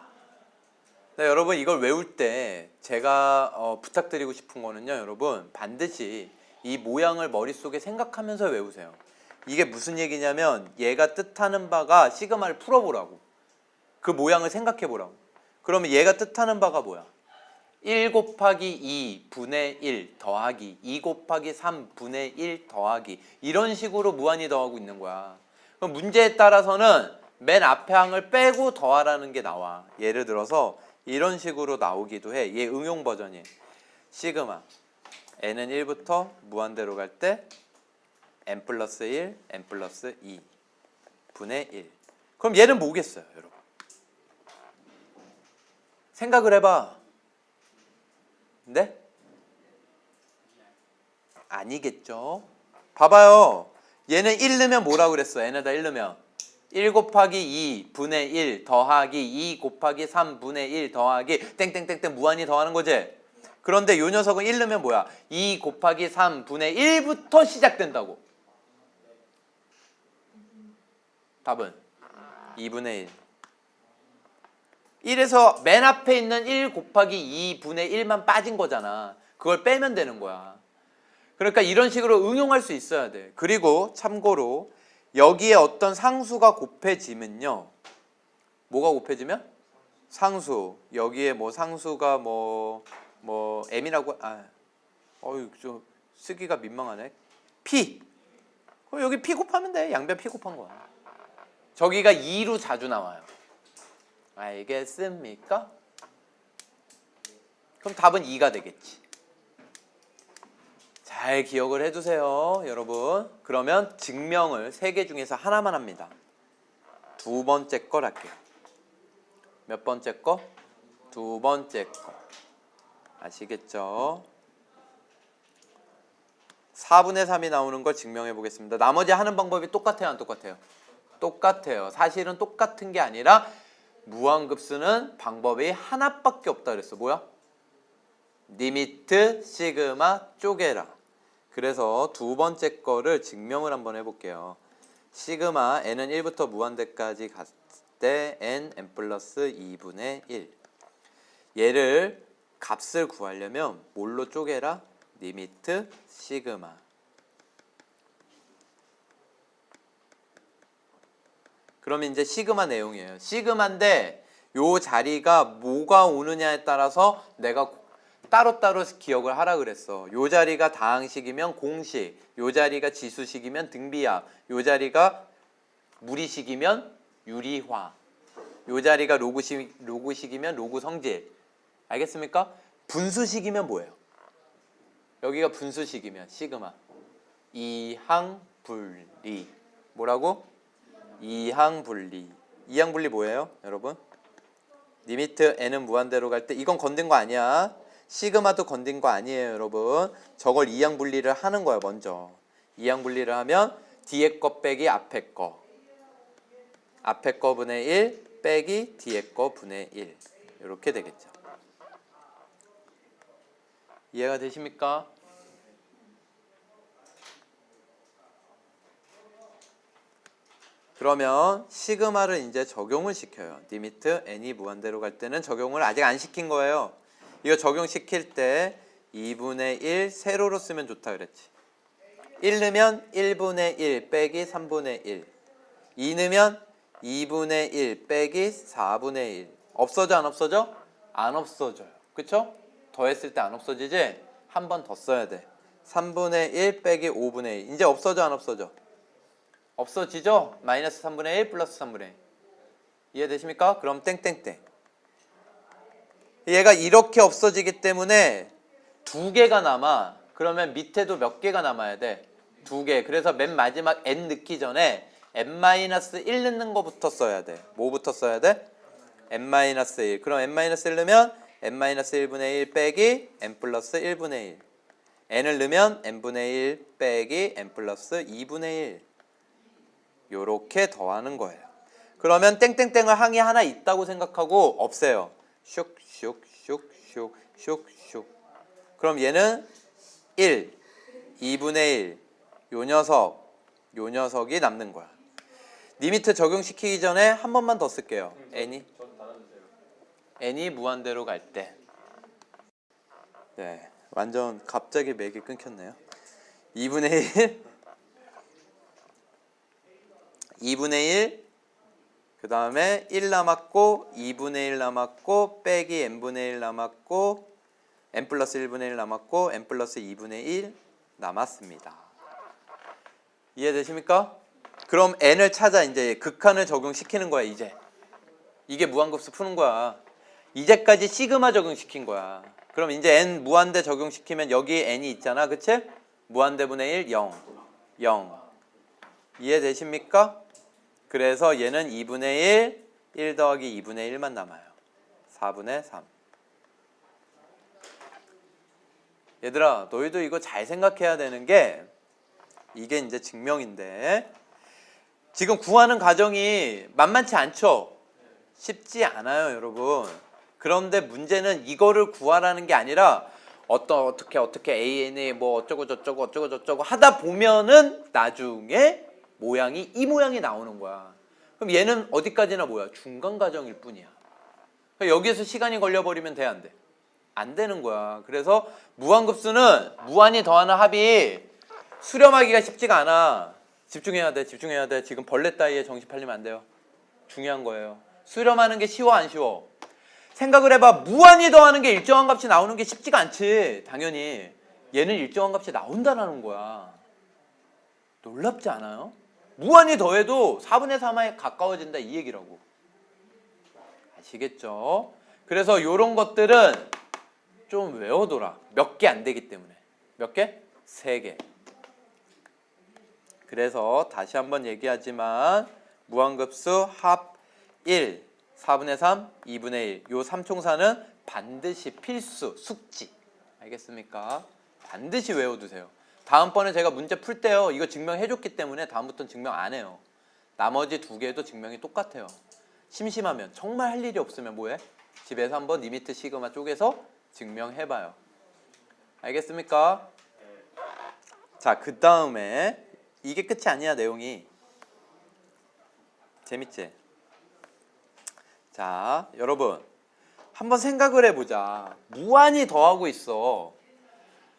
네, 여러분 이걸 외울 때 제가 부탁드리고 싶은 거는요. 여러분 반드시 이 모양을 머릿속에 생각하면서 외우세요. 이게 무슨 얘기냐면 얘가 뜻하는 바가 시그마를 풀어보라고. 그 모양을 생각해보라고. 그러면 얘가 뜻하는 바가 뭐야? 1 곱하기 2분의 1 더하기 2 곱하기 3분의 1 더하기 이런 식으로 무한히 더하고 있는 거야. 그럼 문제에 따라서는 맨 앞에 항을 빼고 더하라는 게 나와. 예를 들어서 이런 식으로 나오기도 해. 얘 응용 버전이 시그마 n은 1부터 무한대로 갈 때 n 플러스 1, n 플러스 2 분의 1. 그럼 얘는 뭐겠어요, 여러분? 생각을 해봐. 네? 아니겠죠. 봐봐요. 얘는 1 넣으면 뭐라고 그랬어? n에다 1 넣으면 1 곱하기 2 분의 1 더하기 2 곱하기 3 분의 1 더하기 땡땡땡땡 무한히 더하는 거지. 그런데 요 녀석은 1 넣으면 뭐야? 2 곱하기 3 분의 1부터 시작된다고. 답은 2분의 1. 1에서 맨 앞에 있는 1 곱하기 2분의 1만 빠진 거잖아. 그걸 빼면 되는 거야. 그러니까 이런 식으로 응용할 수 있어야 돼. 그리고 참고로 여기에 어떤 상수가 곱해지면요. 뭐가 곱해지면? 상수. 여기에 뭐 상수가 뭐 m이라고 좀 쓰기가 민망하네. p. 그럼 여기 p 곱하면 돼. 양변 p 곱한 거야. 저기가 2로 자주 나와요. 알겠습니까? 그럼 답은 2가 되겠지. 잘 기억을 해두세요, 여러분. 그러면 증명을 3개 중에서 하나만 합니다. 두 번째 걸 할게요. 몇 번째 거? 두 번째 거. 아시겠죠? 4분의 3이 나오는 걸 증명해 보겠습니다. 나머지 하는 방법이 똑같아요, 안 똑같아요? 똑같아요. 사실은 똑같은 게 아니라 무한급수는 방법이 하나밖에 없다 그랬어. 뭐야? 리미트 시그마 쪼개라. 그래서 두 번째 거를 증명을 한번 해볼게요. 시그마 n은 1부터 무한대까지 갔을 때 n 플러스 2분의 1. 얘를 값을 구하려면 뭘로 쪼개라? 리미트 시그마. 그러면 이제 시그마 내용이에요. 시그마인데 요 자리가 뭐가 오느냐에 따라서 내가 따로따로 기억을 하라 그랬어. 요 자리가 다항식이면 공식, 요 자리가 지수식이면 등비합, 요 자리가 무리식이면 유리화, 요 자리가 로그식이면 로그 성질. 알겠습니까? 분수식이면 뭐예요? 여기가 분수식이면 시그마 이항분리. 뭐라고? 이항분리. 이항분리 뭐예요, 여러분? 리미트 n은 무한대로 갈 때 이건 건든 거 아니야. 시그마도 건든 거 아니에요, 여러분. 저걸 이항분리를 하는 거야, 먼저. 이항분리를 하면 뒤에 거 빼기 앞에 거. 앞에 거 분의 1 빼기 뒤에 거 분의 1. 이렇게 되겠죠. 이해가 되십니까? 그러면 시그마를 이제 적용을 시켜요. 리미트 n이 무한대로 갈 때는 적용을 아직 안 시킨 거예요. 이거 적용시킬 때 2분의 1 세로로 쓰면 좋다 그랬지. 1 넣으면 1분의 1 빼기 3분의 1. 2 넣으면 2분의 1 빼기 4분의 1. 없어져 안 없어져? 안 없어져요. 그쵸? 더했을 때 안 없어지지? 한 번 더 써야 돼. 3분의 1 빼기 5분의 1. 이제 없어져 안 없어져? 없어지죠? 마이너스 3분의 1 플러스 3분의 1. 이해되십니까? 그럼 땡땡땡. 얘가 이렇게 없어지기 때문에 두 개가 남아. 그러면 밑에도 몇 개가 남아야 돼? 두 개. 그래서 맨 마지막 n 넣기 전에 n-1 넣는 거부터 써야 돼. 뭐부터 써야 돼? n-1. 그럼 n-1 넣으면 n-1분의 1 빼기 n 플러스 1분의 1. n을 넣으면 n분의 1 빼기 n 플러스 2분의 1. 요렇게 더하는 거예요. 그러면 땡땡땡을 항이 하나 있다고 생각하고 없애요. 슉슉슉슉슉슉. 그럼 얘는 1, 2분의 1. 요 녀석이 남는 거야. 리미트 적용시키기 전에 한 번만 더 쓸게요. n이 무한대로 갈 때. 네, 완전 갑자기 맥이 끊겼네요. 2분의 1, 2분의 1, 그 다음에 1 남았고 2분의 1 남았고 빼기 n분의 1 남았고 n 플러스 1분의 1 남았고 n 플러스 2분의 1 남았습니다. 이해되십니까? 그럼 n을 찾아 이제 극한을 적용시키는 거야. 이제 이게 무한급수 푸는 거야. 이제까지 시그마 적용시킨 거야. 그럼 이제 n 무한대 적용시키면 여기 n이 있잖아. 그치? 무한대분의 1, 0 0. 이해되십니까? 그래서 얘는 2분의 1 더하기 2분의 1만 남아요. 4분의 3. 얘들아, 너희도 이거 잘 생각해야 되는 게 이게 이제 증명인데 지금 구하는 과정이 만만치 않죠? 쉽지 않아요, 여러분. 그런데 문제는 이거를 구하라는 게 아니라 어떻게 AN이 뭐 어쩌고 저쩌고 하다 보면은 나중에 모양이 이 모양이 나오는 거야. 그럼 얘는 어디까지나 뭐야? 중간 과정일 뿐이야. 여기에서 시간이 걸려버리면 돼, 안 돼? 안 되는 거야. 그래서 무한급수는 무한히 더하는 합이 수렴하기가 쉽지가 않아. 집중해야 돼. 집중해야 돼. 지금 벌레 따위에 정신 팔리면 안 돼요. 중요한 거예요. 수렴하는 게 쉬워 안 쉬워? 생각을 해봐. 무한히 더하는 게 일정한 값이 나오는 게 쉽지가 않지. 당연히 얘는 일정한 값이 나온다라는 거야. 놀랍지 않아요? 무한히 더해도 4분의 3에 가까워진다 이 얘기라고. 아시겠죠? 그래서 이런 것들은 좀 외워둬라. 몇 개 안 되기 때문에. 몇 개? 3개. 그래서 다시 한번 얘기하지만 무한급수 합 1, 4분의 3, 2분의 1. 요 삼총사는 반드시 필수, 숙지. 알겠습니까? 반드시 외워두세요. 다음번에 제가 문제 풀 때요. 이거 증명해줬기 때문에 다음부터는 증명 안 해요. 나머지 2개도 증명이 똑같아요. 심심하면 정말 할 일이 없으면 뭐해? 집에서 한번 리미트 시그마 쪼개서 증명해봐요. 알겠습니까? 자, 그 다음에 이게 끝이 아니야 내용이. 재밌지? 자, 여러분 한번 생각을 해보자. 무한히 더하고 있어.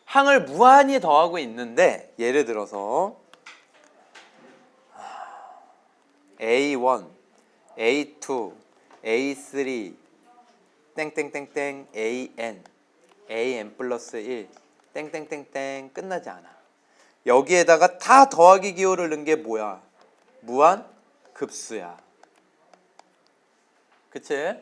항을 무한히 더하고 있는데 예를 들어서 A1, A2, A3, 땡땡땡땡, AN 플러스 1, 땡땡땡땡 끝나지 않아. 여기에다가 다 더하기 기호를 넣은 게 뭐야? 무한 급수야. 그치?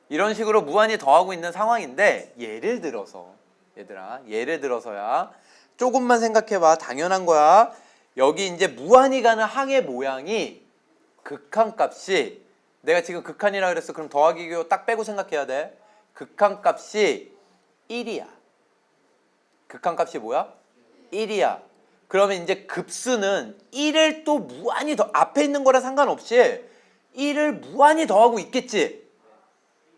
이런 식으로 무한히 더하고 있는 상황인데 예를 들어서 얘들아, 예를 들어서야 조금만 생각해봐. 당연한 거야. 여기 이제 무한히 가는 항의 모양이 극한값이, 내가 지금 극한이라 그랬어. 그럼 더하기 기호 딱 빼고 생각해야 돼. 극한값이 1이야. 극한값이 뭐야? 1이야. 그러면 이제 급수는 1을 또 무한히 더, 앞에 있는 거랑 상관없이 1을 무한히 더하고 있겠지.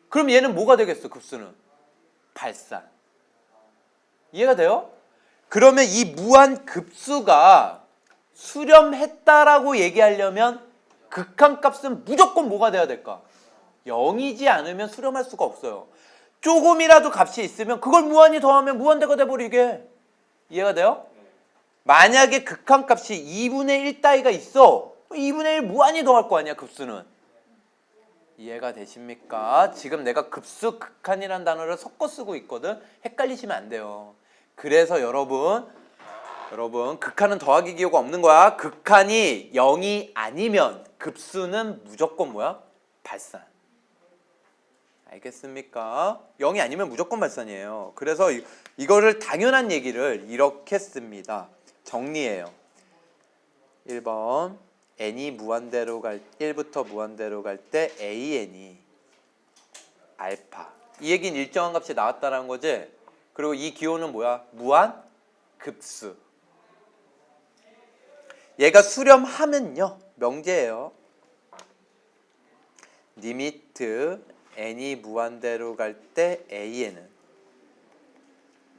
그럼 얘는 뭐가 되겠어? 급수는 발산. 이해가 돼요? 그러면 이 무한 급수가 수렴했다라고 얘기하려면 극한값은 무조건 뭐가 돼야 될까? 0이지 않으면 수렴할 수가 없어요. 조금이라도 값이 있으면 그걸 무한히 더하면 무한대가 돼버리게. 이해가 돼요? 만약에 극한값이 2분의 1 따위가 있어. 2분의 1 무한히 더할 거 아니야 급수는. 이해가 되십니까? 지금 내가 급수, 극한이라는 단어를 섞어 쓰고 있거든. 헷갈리시면 안 돼요. 그래서 여러분 극한은 더하기 기호가 없는 거야. 극한이 0이 아니면 급수는 무조건 뭐야? 발산. 알겠습니까? 0이 아니면 무조건 발산이에요. 그래서 이거를 당연한 얘기를 이렇게 씁니다. 정리해요. 1번 n이 무한대로 1부터 무한대로 갈 때 an이 알파. 이 얘기는 일정한 값이 나왔다는 거지. 그리고 이 기호는 뭐야? 무한 급수. 얘가 수렴하면요. 명제예요. 리미트 n이 무한대로 갈 때 an은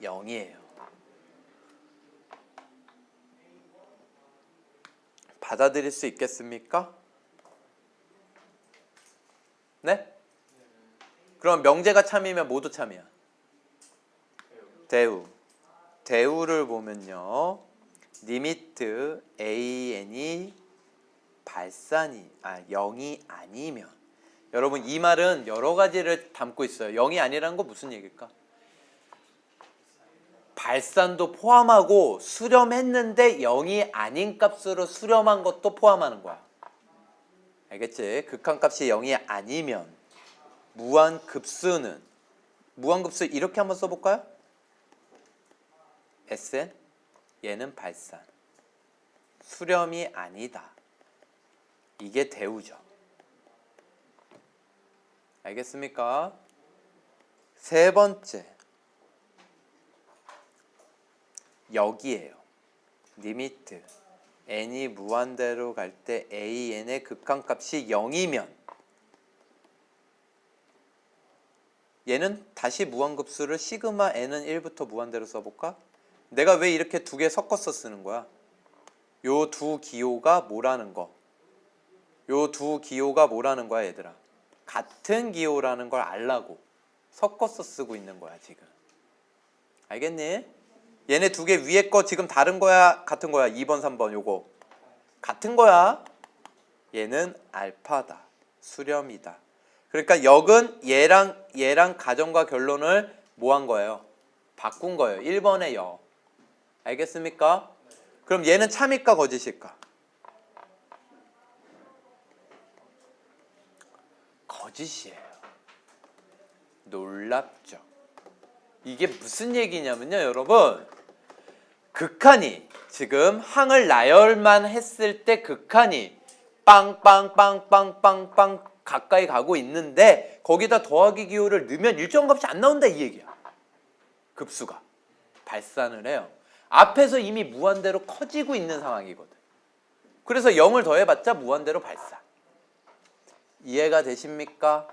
0이에요. 받아들일 수 있겠습니까? 네? 그럼 명제가 참이면 모두 참이야. 대우를 보면요. 리미트 an이 발산이 0이 아니면, 여러분 이 말은 여러 가지를 담고 있어요. 0이 아니라는 거 무슨 얘기일까? 발산도 포함하고 수렴했는데 0이 아닌 값으로 수렴한 것도 포함하는 거야. 알겠지? 극한값이 0이 아니면 무한급수는, 무한급수 이렇게 한번 써볼까요? Sn, 얘는 발산. 수렴이 아니다. 이게 대우죠. 알겠습니까? 세 번째, 여기에요. 리미트 n이 무한대로 갈 때 an의 극한값이 0이면 얘는 다시 무한급수를 시그마 n은 1부터 무한대로 써볼까? 내가 왜 이렇게 두 개 섞어서 쓰는 거야? 요 두 기호가 뭐라는 거? 요 두 기호가 뭐라는 거야 얘들아? 같은 기호라는 걸 알라고 섞어서 쓰고 있는 거야 지금. 알겠니? 얘네 두 개 위에 거 지금 다른 거야 같은 거야? 2번 3번 요거 같은 거야. 얘는 알파다. 수렴이다. 그러니까 역은 얘랑 가정과 결론을 뭐 한 거예요? 바꾼 거예요. 1번의 역. 알겠습니까? 그럼 얘는 참일까 거짓일까? 거짓이에요. 놀랍죠? 이게 무슨 얘기냐면요, 여러분. 극한이 지금 항을 나열만 했을 때 극한이 빵빵빵빵빵빵 가까이 가고 있는데 거기다 더하기 기호를 넣으면 일정 값이 안 나온다 이 얘기야. 급수가 발산을 해요. 앞에서 이미 무한대로 커지고 있는 상황이거든. 그래서 0을 더해봤자 무한대로 발산. 이해가 되십니까?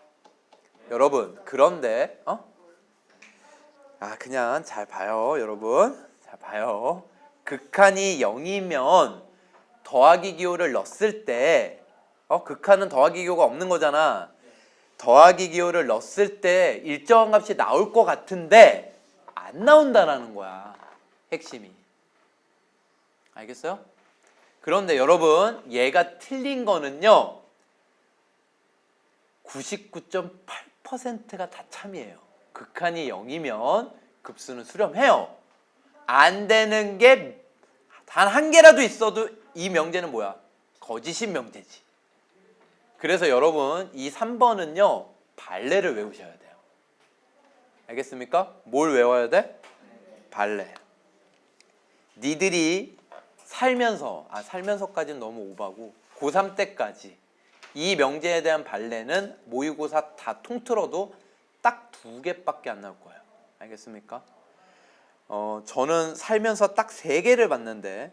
여러분 그런데 그냥 잘 봐요 여러분. 잘 봐요. 극한이 0이면 더하기 기호를 넣었을 때 극한은 더하기 기호가 없는 거잖아. 더하기 기호를 넣었을 때 일정한 값이 나올 것 같은데 안 나온다라는 거야. 핵심이. 알겠어요? 그런데 여러분 얘가 틀린 거는요 99.8%가 다 참이에요. 극한이 0이면 급수는 수렴해요. 안 되는 게 단 한 개라도 있어도 이 명제는 뭐야? 거짓인 명제지. 그래서 여러분 이 3번은요 발레를 외우셔야 돼요. 알겠습니까? 뭘 외워야 돼? 발레. 니들이 살면서까지는 너무 오바고 고3 때까지 이 명제에 대한 발레는 모의고사 다 통틀어도 딱 2개밖에 안 나올 거예요. 알겠습니까? 저는 살면서 딱 3개를 봤는데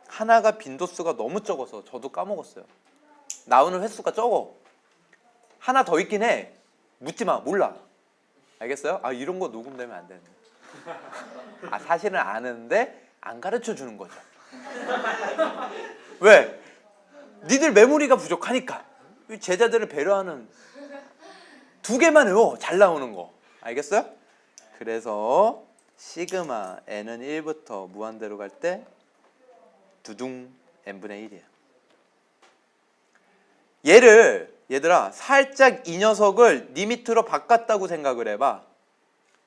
하나가 빈도수가 너무 적어서 저도 까먹었어요. 나오는 횟수가 적어. 하나 더 있긴 해. 묻지 마. 몰라. 알겠어요? 이런 거 녹음되면 안 되는데. 사실은 아는데 안 가르쳐 주는 거죠. 왜? 니들 메모리가 부족하니까. 제자들을 배려하는 2개만 외워. 잘 나오는 거. 알겠어요? 그래서 시그마 n은 1부터 무한대로 갈 때 두둥 n분의 1이야. 얘들아 살짝 이 녀석을 리미트로 바꿨다고 생각을 해봐.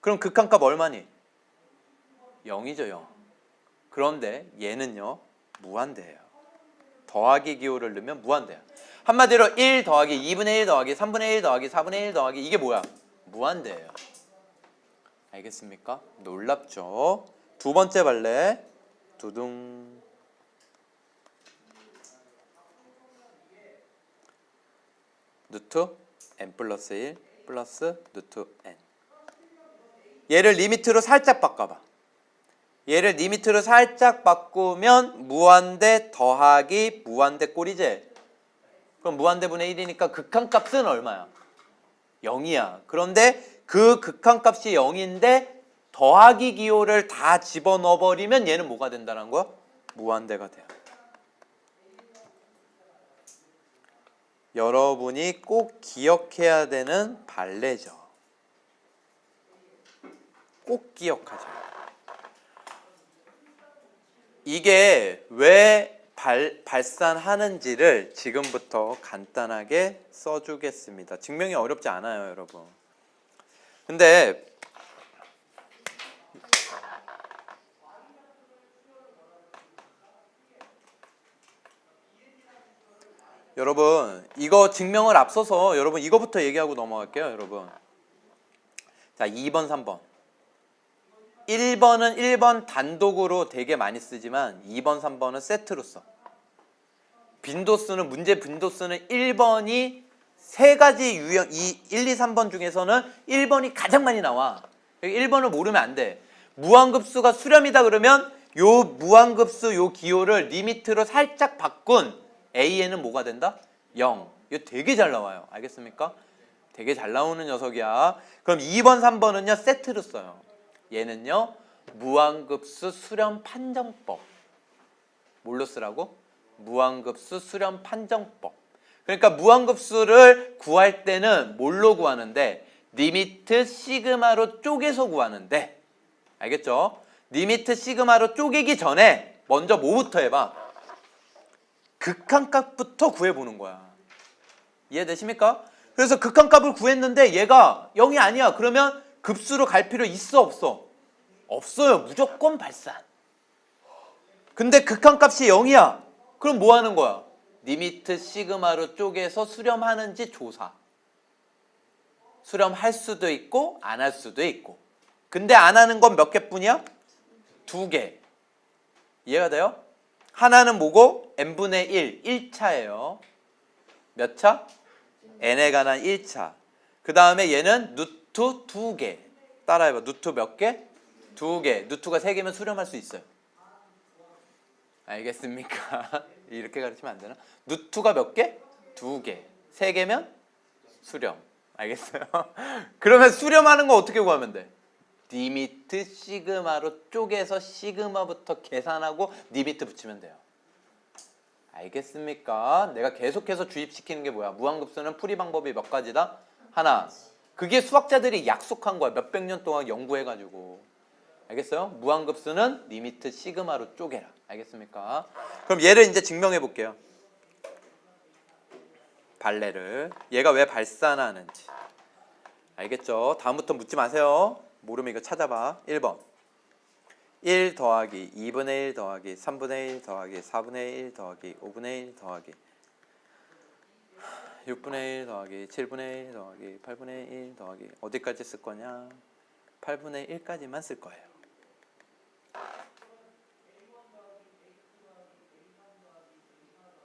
그럼 극한값 얼마니? 0이죠 0. 그런데 얘는요 무한대예요. 더하기 기호를 넣으면 무한대야. 한마디로 1 더하기 2분의 1 더하기 3분의 1 더하기 4분의 1 더하기 이게 뭐야? 무한대예요. 알겠습니까? 놀랍죠? 두 번째 발레 두둥. 루트 n 플러스 1 플러스 루트 n. 얘를 리미트로 살짝 바꿔봐. 얘를 리미트로 살짝 바꾸면 무한대 더하기 무한대 꼴이지. 그럼 무한대분의 1이니까 극한값은 얼마야? 0이야. 그런데 그 극한값이 0인데 더하기 기호를 다 집어넣어버리면 얘는 뭐가 된다는 거야? 무한대가 돼요. 여러분이 꼭 기억해야 되는 발레죠. 꼭 기억하죠. 이게 왜 발산하는지를 지금부터 간단하게 써주겠습니다. 증명이 어렵지 않아요, 여러분. 근데 여러분 이거 증명을 앞서서 여러분 이거부터 얘기하고 넘어갈게요, 여러분. 자, 2번, 3번. 1번은 1번 단독으로 되게 많이 쓰지만 2번, 3번은 세트로 써. 문제 빈도수는 1번이 세 가지 유형, 1, 2, 3번 중에서는 1번이 가장 많이 나와. 1번을 모르면 안 돼. 무한급수가 수렴이다 그러면 요 무한급수 요 기호를 리미트로 살짝 바꾼 A에는 뭐가 된다? 0. 이거 되게 잘 나와요. 알겠습니까? 되게 잘 나오는 녀석이야. 그럼 2번, 3번은요 세트로 써요. 얘는요 무한급수 수렴 판정법. 뭘로 쓰라고? 무한급수 수렴 판정법. 그러니까 무한급수를 구할 때는 뭘로 구하는데 리미트 시그마로 쪼개서 구하는데, 알겠죠? 리미트 시그마로 쪼개기 전에 먼저 뭐부터 해봐? 극한값부터 구해보는 거야. 이해되십니까? 그래서 극한값을 구했는데 얘가 0이 아니야. 그러면 급수로 갈 필요 있어 없어? 없어요. 무조건 발산. 근데 극한값이 0이야. 그럼 뭐 하는 거야? 리미트 시그마로 쪼개서 수렴하는지 조사. 수렴할 수도 있고 안 할 수도 있고. 근데 안 하는 건 몇 개뿐이야? 2개. 이해가 돼요? 하나는 뭐고? n분의 1, 1차예요. 몇 차? n에 관한 1차. 그 다음에 얘는 루트 2개. 따라해봐. 루트 몇 개? 2개. 루트가 3개면 수렴할 수 있어요. 알겠습니까? 이렇게 가르치면 안 되나? 루트가 몇 개? 2개. 3개면 수렴. 알겠어요? 그러면 수렴하는 거 어떻게 구하면 돼? 리미트 시그마로 쪼개서 시그마부터 계산하고 리미트 붙이면 돼요. 알겠습니까? 내가 계속해서 주입시키는 게 뭐야? 무한급수는 풀이 방법이 몇 가지다? 하나. 그게 수학자들이 약속한 거야. 몇백 년 동안 연구해가지고. 알겠어요? 무한급수는 리미트 시그마로 쪼개라. 알겠습니까? 그럼 얘를 이제 증명해 볼게요. 발레를. 얘가 왜 발산하는지. 알겠죠? 다음부터 묻지 마세요. 모르면 이거 찾아봐. 1번. 1 더하기 2분의 1 더하기 3분의 1 더하기 4분의 1 더하기 5분의 1 더하기 6분의 1 더하기 7분의 1 더하기 8분의 1 더하기 어디까지 쓸 거냐? 8분의 1까지만 쓸 거예요.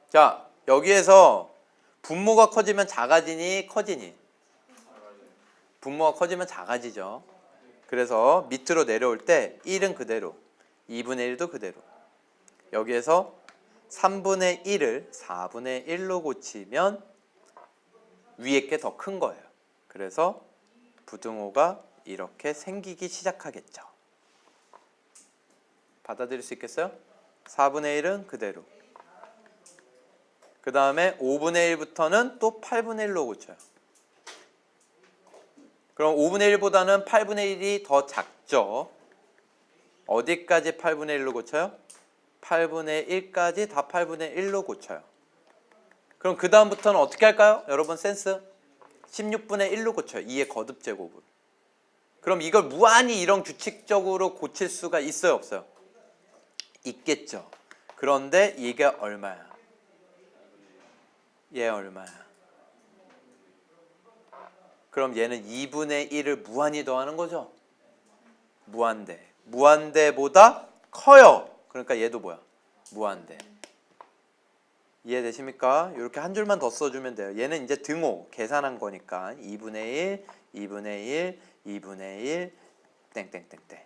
자, 여기에서 분모가 커지면 작아지니 커지니? 분모가 커지면 작아지죠. 그래서 밑으로 내려올 때 1은 그대로, 2분의 1도 그대로. 여기에서 3분의 1을 4분의 1로 고치면 위에 게 더 큰 거예요. 그래서 부등호가 이렇게 생기기 시작하겠죠. 받아들일 수 있겠어요? 4분의 1은 그대로. 그 다음에 5분의 1부터는 또 8분의 1로 고쳐요. 그럼 5분의 1보다는 8분의 1이 더 작죠. 어디까지 8분의 1로 고쳐요? 8분의 1까지 다 8분의 1로 고쳐요. 그럼 그 다음부터는 어떻게 할까요? 여러분 센스? 16분의 1로 고쳐요. 2의 거듭 제곱을. 그럼 이걸 무한히 이런 규칙적으로 고칠 수가 있어요? 없어요? 있겠죠. 그런데 이게 얼마야? 얘 얼마야? 그럼 얘는 2분의 1을 무한히 더하는 거죠? 무한대. 무한대보다 커요. 그러니까 얘도 뭐야? 무한대. 이해되십니까? 이렇게 한 줄만 더 써주면 돼요. 얘는 이제 등호 계산한 거니까 2분의 1, 2분의 1, 2분의 1, 땡땡땡땡.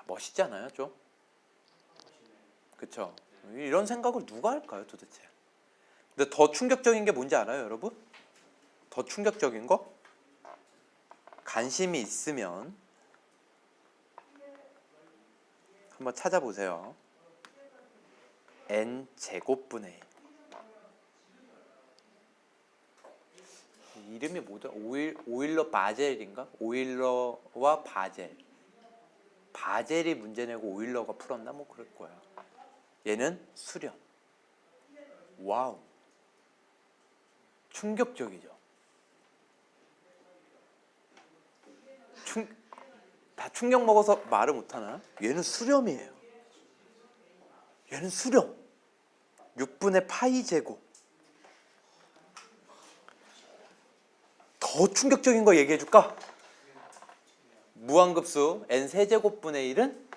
멋있지 않아요? 좀? 그쵸? 이런 생각을 누가 할까요 도대체? 근데 더 충격적인 게 뭔지 알아요 여러분? 더 충격적인 거? 관심이 있으면 한번 찾아보세요. n제곱분의 1. 이름이 뭐더라? 오일러 바젤인가? 오일러와 바젤. 바젤이 문제 내고 오일러가 풀었나? 뭐 그럴 거야. 얘는 수렴. 와우. 충격적이죠. 다 충격 먹어서 말을 못하나? 얘는 수렴이에요. 얘는 수렴. 6분의 파이 제곱. 더 충격적인 거 얘기해 줄까? 무한급수 n 세제곱분의 1은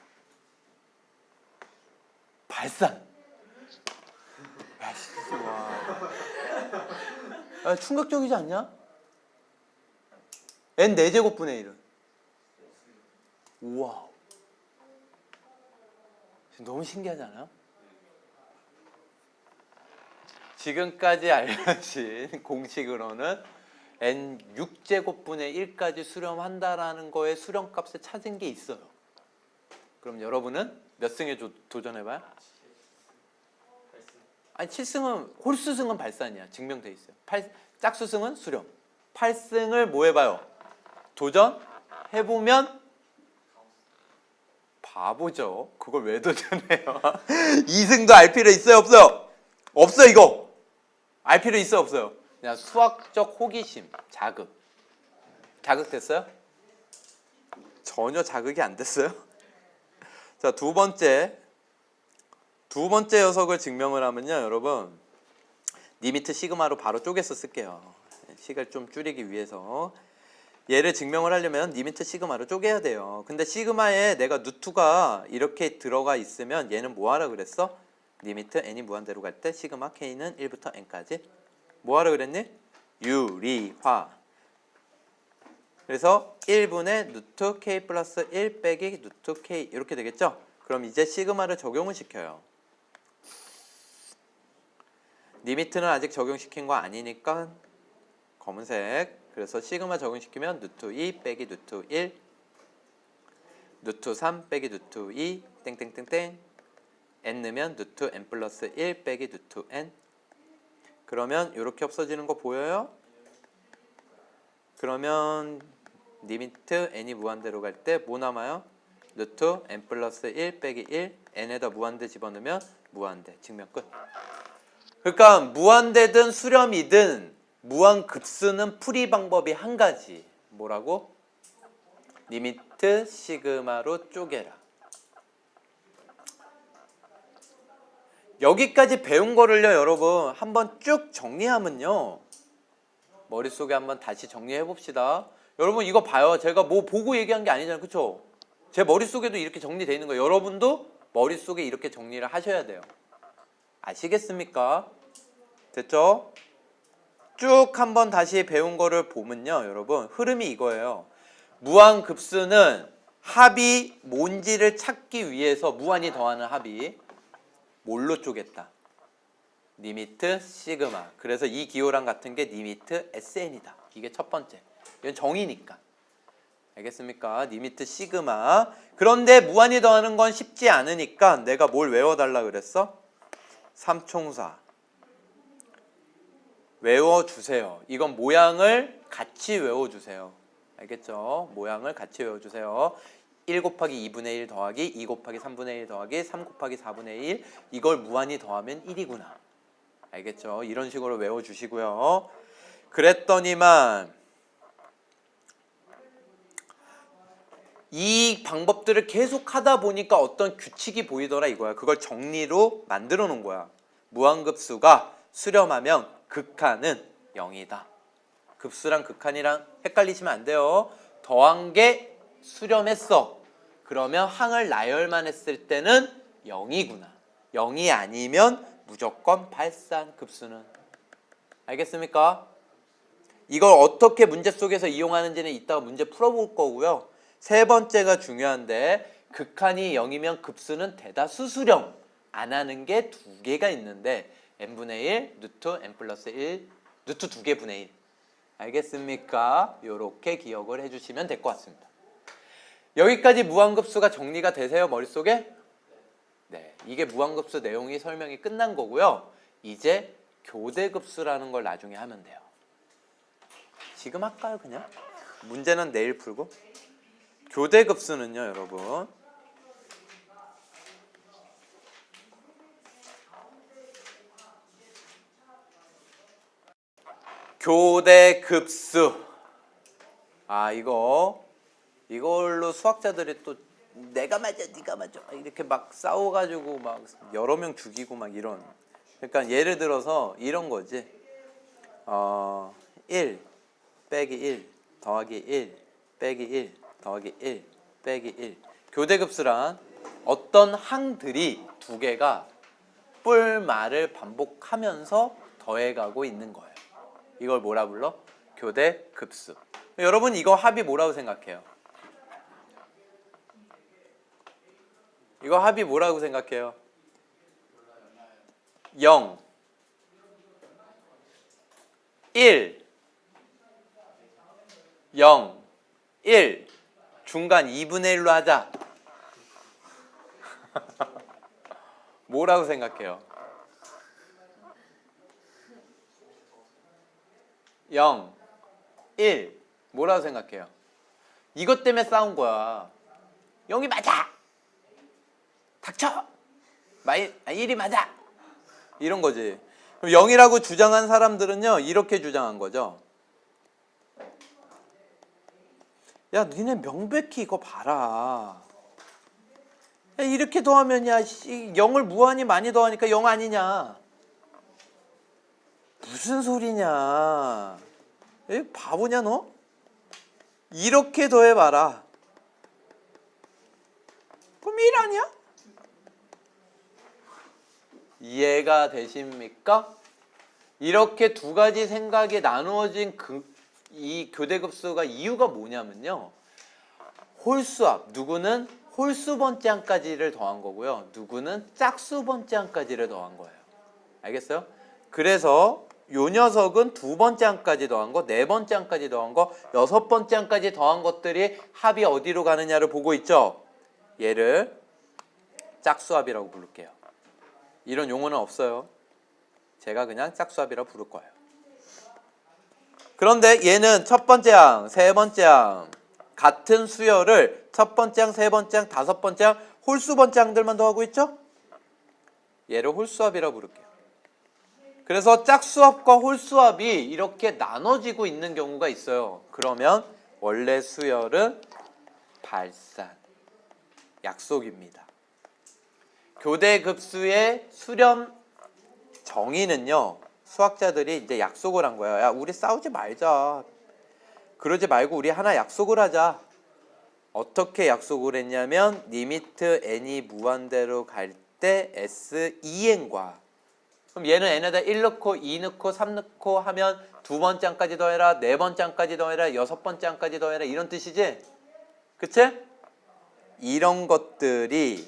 발산. 와. 충격적이지 않냐? n 4제곱분의 1은. 우와. 너무 신기하지 않아요? 지금까지 알려진 공식으로는 n 6제곱분의 1까지 수렴한다라는 거에 수렴값을 찾은 게 있어요. 그럼 여러분은 몇 승에 도전해봐요? 아니 7승은 홀수승은 발산이야. 증명돼 있어요. 짝수승은 수렴. 8승을 뭐 해봐요? 도전해보면 바보죠. 그걸 왜 도전해요? 2승도 알 필요 있어요? 없어요? 없어 이거. 알 필요 있어요? 없어요? 그냥 수학적 호기심, 자극됐어요? 전혀 자극이 안 됐어요? 자, 두 번째 녀석을 증명을 하면요, 여러분 리미트 시그마로 바로 쪼개서 쓸게요. 시간을 좀 줄이기 위해서. 얘를 증명을 하려면 리미트 시그마로 쪼개야 돼요. 근데 시그마에 내가 누투가 이렇게 들어가 있으면 얘는 뭐 하라 그랬어? 리미트 n이 무한대로 갈 때 시그마 k는 1부터 n까지 뭐 하라 그랬니? 유리화. 그래서 1분의 누투 k 플러스 1 빼기 누투 k 이렇게 되겠죠? 그럼 이제 시그마를 적용을 시켜요. 리미트는 아직 적용시킨 거 아니니까 검은색. 그래서 시그마 적용시키면 누투 2 빼기 누투 1 누투 3 빼기 누투 2 땡땡땡땡 n 넣으면 누투 n 플러스 1 빼기 누투 n. 그러면 이렇게 없어지는 거 보여요? 그러면 리미트 n이 무한대로 갈 때 뭐 남아요? 루트 n 플러스 1 빼기 1 n에다 무한대 집어넣으면 무한대. 증명 끝. 그러니까 무한대든 수렴이든 무한급수는 풀이 방법이 한 가지. 뭐라고? 리미트 시그마로 쪼개라. 여기까지 배운 거를요, 여러분 한번 쭉 정리하면요, 머릿속에 한번 다시 정리해 봅시다. 여러분 이거 봐요. 제가 뭐 보고 얘기한 게 아니잖아요, 그쵸? 제 머릿속에도 이렇게 정리되어 있는 거예요. 여러분도 머릿속에 이렇게 정리를 하셔야 돼요. 아시겠습니까? 됐죠? 쭉 한번 다시 배운 거를 보면요, 여러분 흐름이 이거예요. 무한급수는 합이 뭔지를 찾기 위해서 무한이 더하는 합이 뭘로 쪼갰다? 리미트 시그마. 그래서 이 기호랑 같은 게 리미트 SN이다. 이게 첫 번째. 이건 정의니까. 알겠습니까? 리미트 시그마. 그런데 무한이 더하는 건 쉽지 않으니까 내가 뭘 외워달라 그랬어? 삼총사. 외워주세요. 이건 모양을 같이 외워주세요. 알겠죠? 모양을 같이 외워주세요. 1 곱하기 2분의 1 더하기 2 곱하기 3분의 1 더하기 3 곱하기 4분의 1. 이걸 무한히 더하면 1이구나. 알겠죠? 이런 식으로 외워주시고요. 그랬더니만 이 방법들을 계속 하다 보니까 어떤 규칙이 보이더라 이거야. 그걸 정리로 만들어 놓은 거야. 무한급수가 수렴하면 극한은 0이다. 급수랑 극한이랑 헷갈리시면 안 돼요. 더한 게 수렴했어. 그러면 항을 나열만 했을 때는 0이구나. 0이 아니면 무조건 발산급수는. 알겠습니까? 이걸 어떻게 문제 속에서 이용하는지는 이따가 문제 풀어볼 거고요. 세 번째가 중요한데, 극한이 0이면 급수는 대다수 수렴 안 하는 게 두 개가 있는데 n분의 1, 루트 n 플러스 1, 루트 2개 분의 1. 알겠습니까? 요렇게 기억을 해주시면 될 것 같습니다. 여기까지 무한급수가 정리가 되세요, 머릿속에? 네, 이게 무한급수 내용이 설명이 끝난 거고요. 이제 교대급수라는 걸 나중에 하면 돼요. 지금 할까요, 그냥? 문제는 내일 풀고. 교대급수는요, 여러분, 교대급수. 이걸로 수학자들이 또 내가 맞아 네가 맞아 이렇게 막 싸워가지고 막 여러 명 죽이고 막 이런. 그러니까 예를 들어서 이런 거지. 1 빼기 1 더하기 1 빼기 1 더하기 1 빼기 1. 교대급수란 어떤 항들이 두 개가 뿔말을 반복하면서 더해가고 있는 거예요. 이걸 뭐라 불러? 교대급수. 여러분 이거 합이 뭐라고 생각해요? 이거 합이 뭐라고 생각해요? 0 1 0 1 중간 2분의 1로 하자. 뭐라고 생각해요? 0 1 뭐라고 생각해요? 이것 때문에 싸운 거야. 0이 맞아. 닥쳐. 1이 맞아. 이런 거지. 그럼 0이라고 주장한 사람들은요 이렇게 주장한 거죠. 야 니네 명백히 이거 봐라. 야, 이렇게 더하면 야 0을 무한히 많이 더하니까 0 아니냐. 무슨 소리냐. 에? 바보냐 너? 이렇게 더해봐라. 그럼 1 아니야? 이해가 되십니까? 이렇게 두 가지 생각이 나누어진 이 교대급수가 이유가 뭐냐면요. 홀수합, 누구는 홀수 번째항까지를 더한 거고요. 누구는 짝수 번째항까지를 더한 거예요. 알겠어요? 그래서 요 녀석은 두 번째항까지 더한 거, 네 번째항까지 더한 거, 여섯 번째항까지 더한 것들이 합이 어디로 가느냐를 보고 있죠. 얘를 짝수합이라고 부를게요. 이런 용어는 없어요. 제가 그냥 짝수합이라고 부를 거예요. 그런데 얘는 첫 번째 항, 세 번째 항 같은 수열을 첫 번째 항, 세 번째 항, 다섯 번째 항, 홀수 번째 항들만 더하고 있죠? 얘를 홀수합이라고 부를게요. 그래서 짝수합과 홀수합이 이렇게 나눠지고 있는 경우가 있어요. 그러면 원래 수열은 발산, 약속입니다. 교대급수의 수렴 정의는요. 수학자들이 이제 약속을 한 거예요. 야, 우리 싸우지 말자. 그러지 말고 우리 하나 약속을 하자. 어떻게 약속을 했냐면 리미트 n이 무한대로 갈 때 S2n과 그럼 얘는 n에다 1 넣고 2 넣고 3 넣고 하면 두 번째 항까지 더해라, 네 번째 항까지 더해라, 여섯 번째 항까지 더해라 이런 뜻이지? 그치? 이런 것들이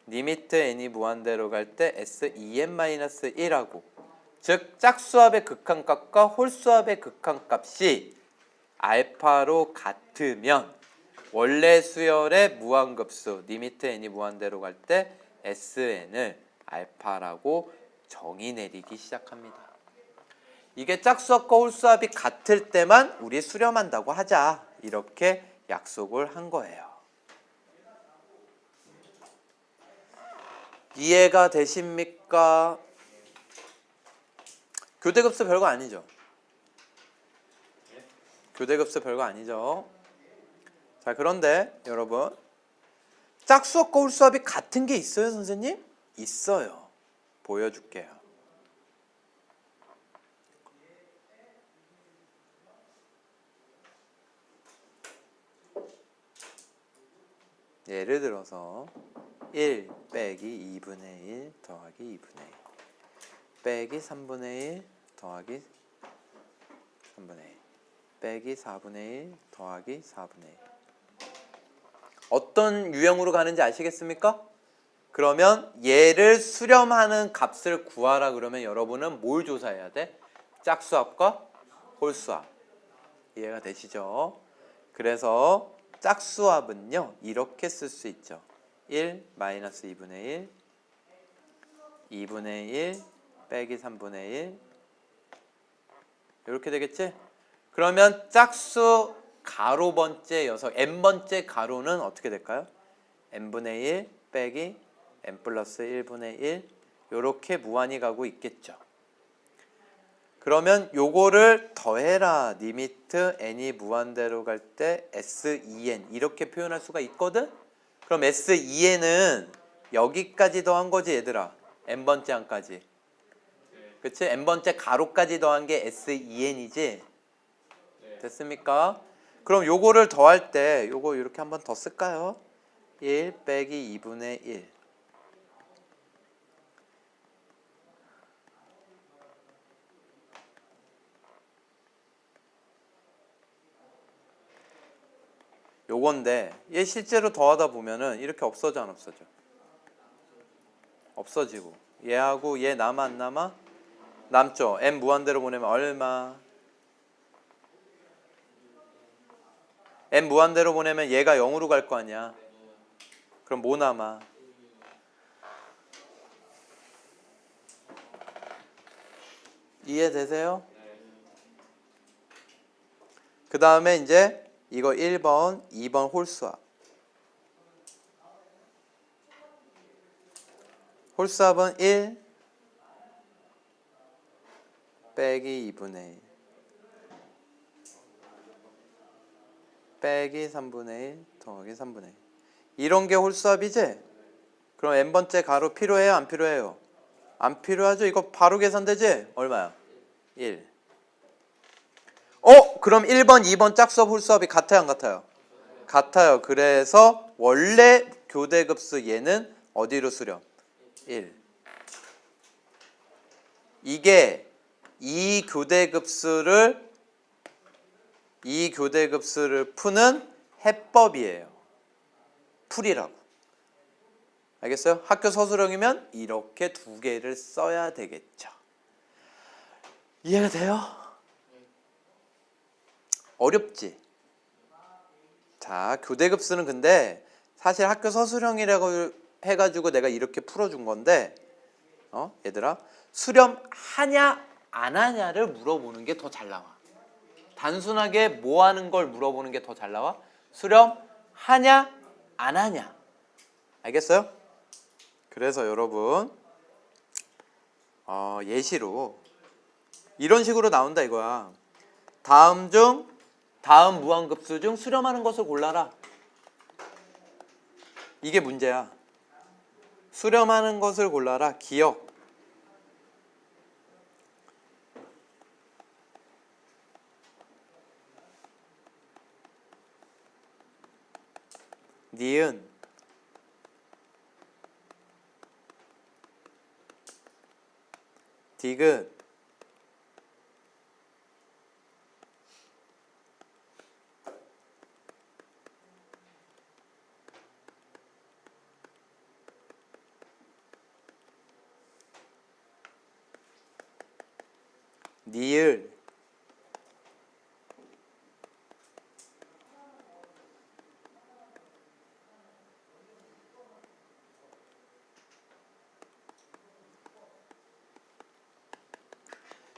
리미트 n이 무한대로 갈 때 S2n-1하고 즉 짝수합의 극한값과 홀수합의 극한값이 알파로 같으면 원래 수열의 무한급수 리미트 n이 무한대로 갈 때 Sn을 알파라고 정의 내리기 시작합니다. 이게 짝수합과 홀수합이 같을 때만 우리 수렴한다고 하자. 이렇게 약속을 한 거예요. 이해가 되십니까? 교대급수 별거 아니죠? 교대급수 별거 아니죠? 자, 그런데 여러분 짝수합과 홀수합이 같은 게 있어요, 선생님? 있어요. 보여줄게요. 예를 들어서 1 빼기 2분의 1 더하기 2분의 1 빼기 3분의 1 더하기 3분의 1 빼기 4분의 1 더하기 4분의 1 어떤 유형으로 가는지 아시겠습니까? 그러면 얘를 수렴하는 값을 구하라 그러면 여러분은 뭘 조사해야 돼? 짝수합과 홀수합. 이해가 되시죠? 그래서 짝수합은요 이렇게 쓸 수 있죠. 1 마이너스 2분의 1 2분의 1 빼기 3분의 1 이렇게 되겠지? 그러면 짝수 가로 번째 녀석 n번째 가로는 어떻게 될까요? n분의 1 빼기 n 플러스 1분의 1 이렇게 무한히 가고 있겠죠. 그러면 요거를 더해라. 리미트 n이 무한대로 갈 때 S2n 이렇게 표현할 수가 있거든? 그럼 S2n은 여기까지 더한 거지 얘들아. n번째 항까지. 그치? n번째 가로까지 더한 게 S2n이지? 됐습니까? 그럼 요거를 더할 때 요거 이렇게 한번 더 쓸까요? 1 빼기 2분의 1 요건데 얘 실제로 더하다 보면은 이렇게 없어져 안 없어져? 없어지고 얘하고 얘 남아 안 남아? 남죠. n 무한대로 보내면 얼마? n 무한대로 보내면 얘가 0으로 갈 거 아니야. 그럼 뭐 남아? 이해되세요? 그 다음에 이제 이거 1번, 2번 홀수합. 홀수합은 1 빼기 2분의 1 빼기 3분의 1 더하기 3분의 1. 이런 게 홀수합이지? 그럼 n번째 가로 필요해요? 안 필요해요? 안 필요하죠? 이거 바로 계산되지? 얼마야? 1. 그럼 1번, 2번 짝수합, 홀수합이 같아요? 안 같아요? 같아요. 그래서 원래 교대급수 얘는 어디로 수렴? 1. 이게 이 교대급수를 푸는 해법이에요. 풀이라고. 알겠어요? 학교 서술형이면 이렇게 두 개를 써야 되겠죠. 이해가 돼요? 어렵지? 자, 교대급수는 근데 사실 학교 서술형이라고 해가지고 내가 이렇게 풀어준 건데 얘들아, 수렴하냐 안 하냐를 물어보는 게 더 잘 나와. 단순하게 뭐 하는 걸 물어보는 게 더 잘 나와? 수렴하냐 안 하냐. 알겠어요? 그래서 여러분 예시로 이런 식으로 나온다 이거야. 다음 무한급수 중 수렴하는 것을 골라라. 이게 문제야. 수렴하는 것을 골라라. 기억. 니은 디귿 니을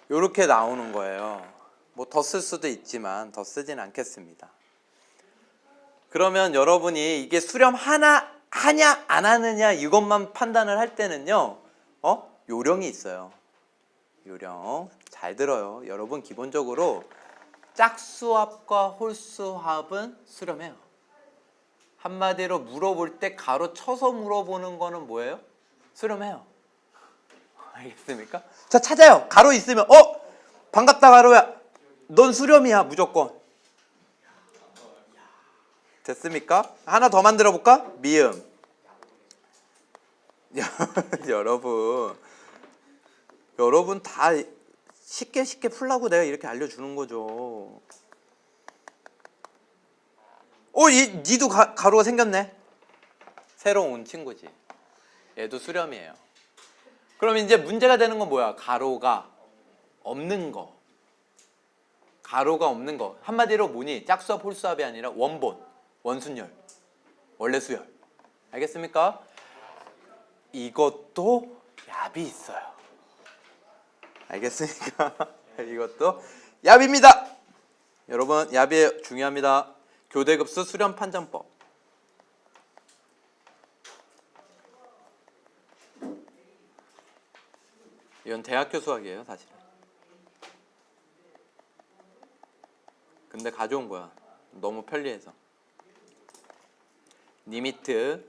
요렇게 나오는 거예요. 뭐 더 쓸 수도 있지만 더 쓰진 않겠습니다. 그러면 여러분이 이게 수렴하냐 안 하느냐 이것만 판단을 할 때는요, 요령이 있어요. 요령 잘 들어요. 여러분 기본적으로 짝수합과 홀수합은 수렴해요. 한마디로 물어볼 때 가로 쳐서 물어보는 거는 뭐예요? 수렴해요. 알겠습니까? 자, 찾아요. 가로 있으면 반갑다 가로야. 넌 수렴이야 무조건. 됐습니까? 하나 더 만들어 볼까? 미음. 여러분 다 쉽게 풀라고 내가 이렇게 알려주는 거죠. 니도 가로가 생겼네. 새로 온 친구지. 얘도 수렴이에요. 그럼 이제 문제가 되는 건 뭐야? 가로가 없는 거. 가로가 없는 거. 한마디로 뭐니? 짝수합, 홀수합이 아니라 원본, 원순열, 원래 수열. 알겠습니까? 이것도 얍이 있어요. 알겠습니까? 이것도 얍입니다. 여러분, 얍이 중요합니다. 교대급수 수렴 판정법. 이건 대학교 수학이에요, 사실은. 근데 가져온 거야. 너무 편리해서. 리미트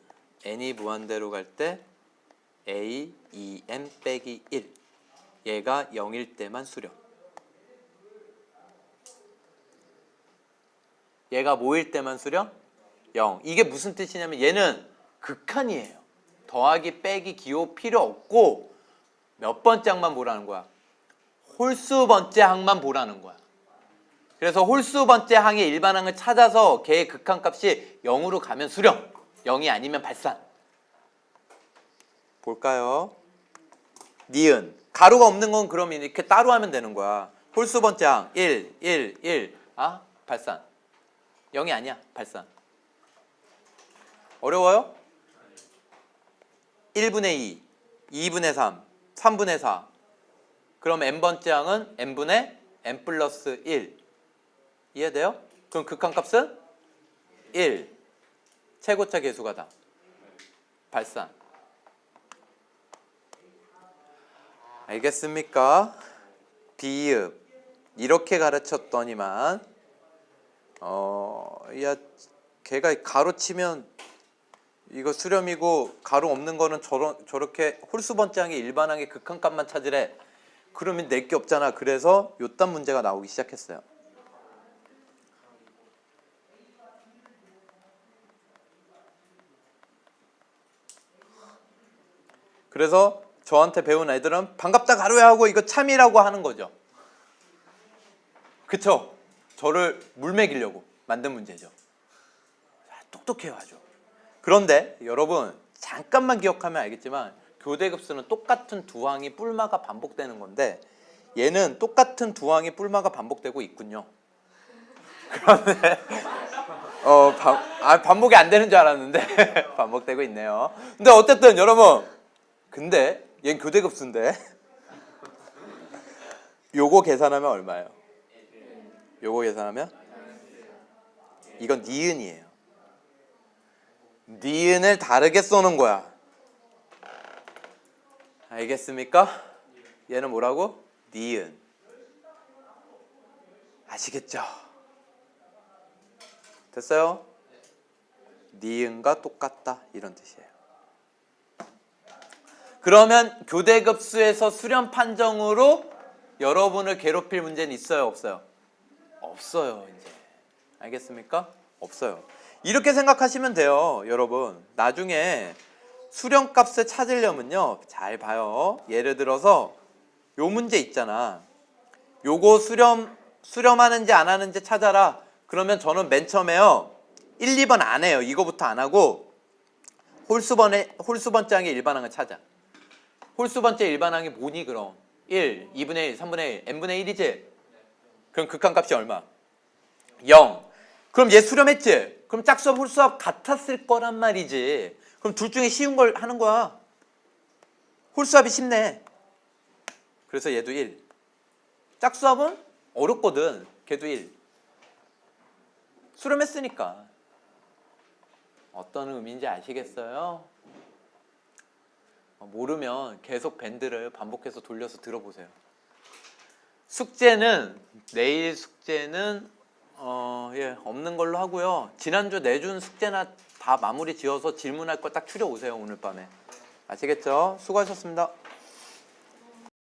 n이 무한대로 갈 때 a, 2m 빼기 1. 얘가 0일 때만 수렴. 얘가 뭐일 때만 수렴? 0. 이게 무슨 뜻이냐면 얘는 극한이에요. 더하기, 빼기, 기호 필요 없고 몇 번째 항만 보라는 거야? 홀수 번째 항만 보라는 거야. 그래서 홀수 번째 항의 일반항을 찾아서 걔의 극한값이 0으로 가면 수렴, 0이 아니면 발산. 볼까요? 니은. 가로가 없는 건 그럼 이렇게 따로 하면 되는 거야. 홀수 번째 항 1, 1, 1. 발산. 0이 아니야. 발산. 어려워요? 1분의 2, 2분의 3, 3분의 4. 그럼 n번째 항은 n분의 n 플러스 1. 이해돼요? 그럼 극한값은 1. 최고차 계수가 다. 발산. 알겠습니까? 비읍. 이렇게 가르쳤더니만 야 걔가 가로 치면 이거 수렴이고 가로 없는 거는 저렇게 홀수번짝이 일반항의 극한값만 찾으래. 그러면 낼 게 없잖아. 그래서 요딴 문제가 나오기 시작했어요. 그래서 저한테 배운 애들은 반갑다 가로야 하고 이거 참이라고 하는 거죠. 그쵸? 저를 물먹이려고 만든 문제죠. 똑똑해요 아주. 그런데 여러분 잠깐만 기억하면 알겠지만 교대급수는 똑같은 두 항이 뿔마가 반복되는 건데 얘는 똑같은 두 항이 뿔마가 반복되고 있군요. 그런데 반복이 안 되는 줄 알았는데 반복되고 있네요. 근데 어쨌든 여러분 근데 얘는 교대급수인데 요거 계산하면 얼마예요? 요거 계산하면 이건 니은이에요. 니은을 다르게 써는 거야. 알겠습니까? 얘는 뭐라고? 니은. 아시겠죠? 됐어요? 니은과 똑같다 이런 뜻이에요. 그러면 교대급수에서 수렴 판정으로 여러분을 괴롭힐 문제는 있어요 없어요? 없어요 이제. 알겠습니까? 없어요. 이렇게 생각하시면 돼요 여러분. 나중에 수렴값을 찾으려면요 잘 봐요. 예를 들어서 요 문제 있잖아. 요거 수렴하는지 안 하는지 찾아라. 그러면 저는 맨 처음에요 1, 2번 안 해요. 이거부터 안 하고 홀수번짝의 일반항을 찾아. 홀수번째 일반항이 뭐니 그럼? 1, 2분의 1, 3분의 1, n분의 1이지? 그럼 극한값이 얼마? 0. 그럼 얘 수렴했지? 그럼 짝수합 홀수합 같았을 거란 말이지. 그럼 둘 중에 쉬운 걸 하는 거야. 홀수합이 쉽네. 그래서 얘도 1. 짝수합은 어렵거든. 걔도 1. 수렴했으니까. 어떤 의미인지 아시겠어요? 모르면 계속 밴드를 반복해서 돌려서 들어보세요. 숙제는 내일 숙제는 없는 걸로 하고요. 지난주 내준 숙제나 다 마무리 지어서 질문할 거 딱 추려 오세요 오늘 밤에. 아시겠죠? 수고하셨습니다.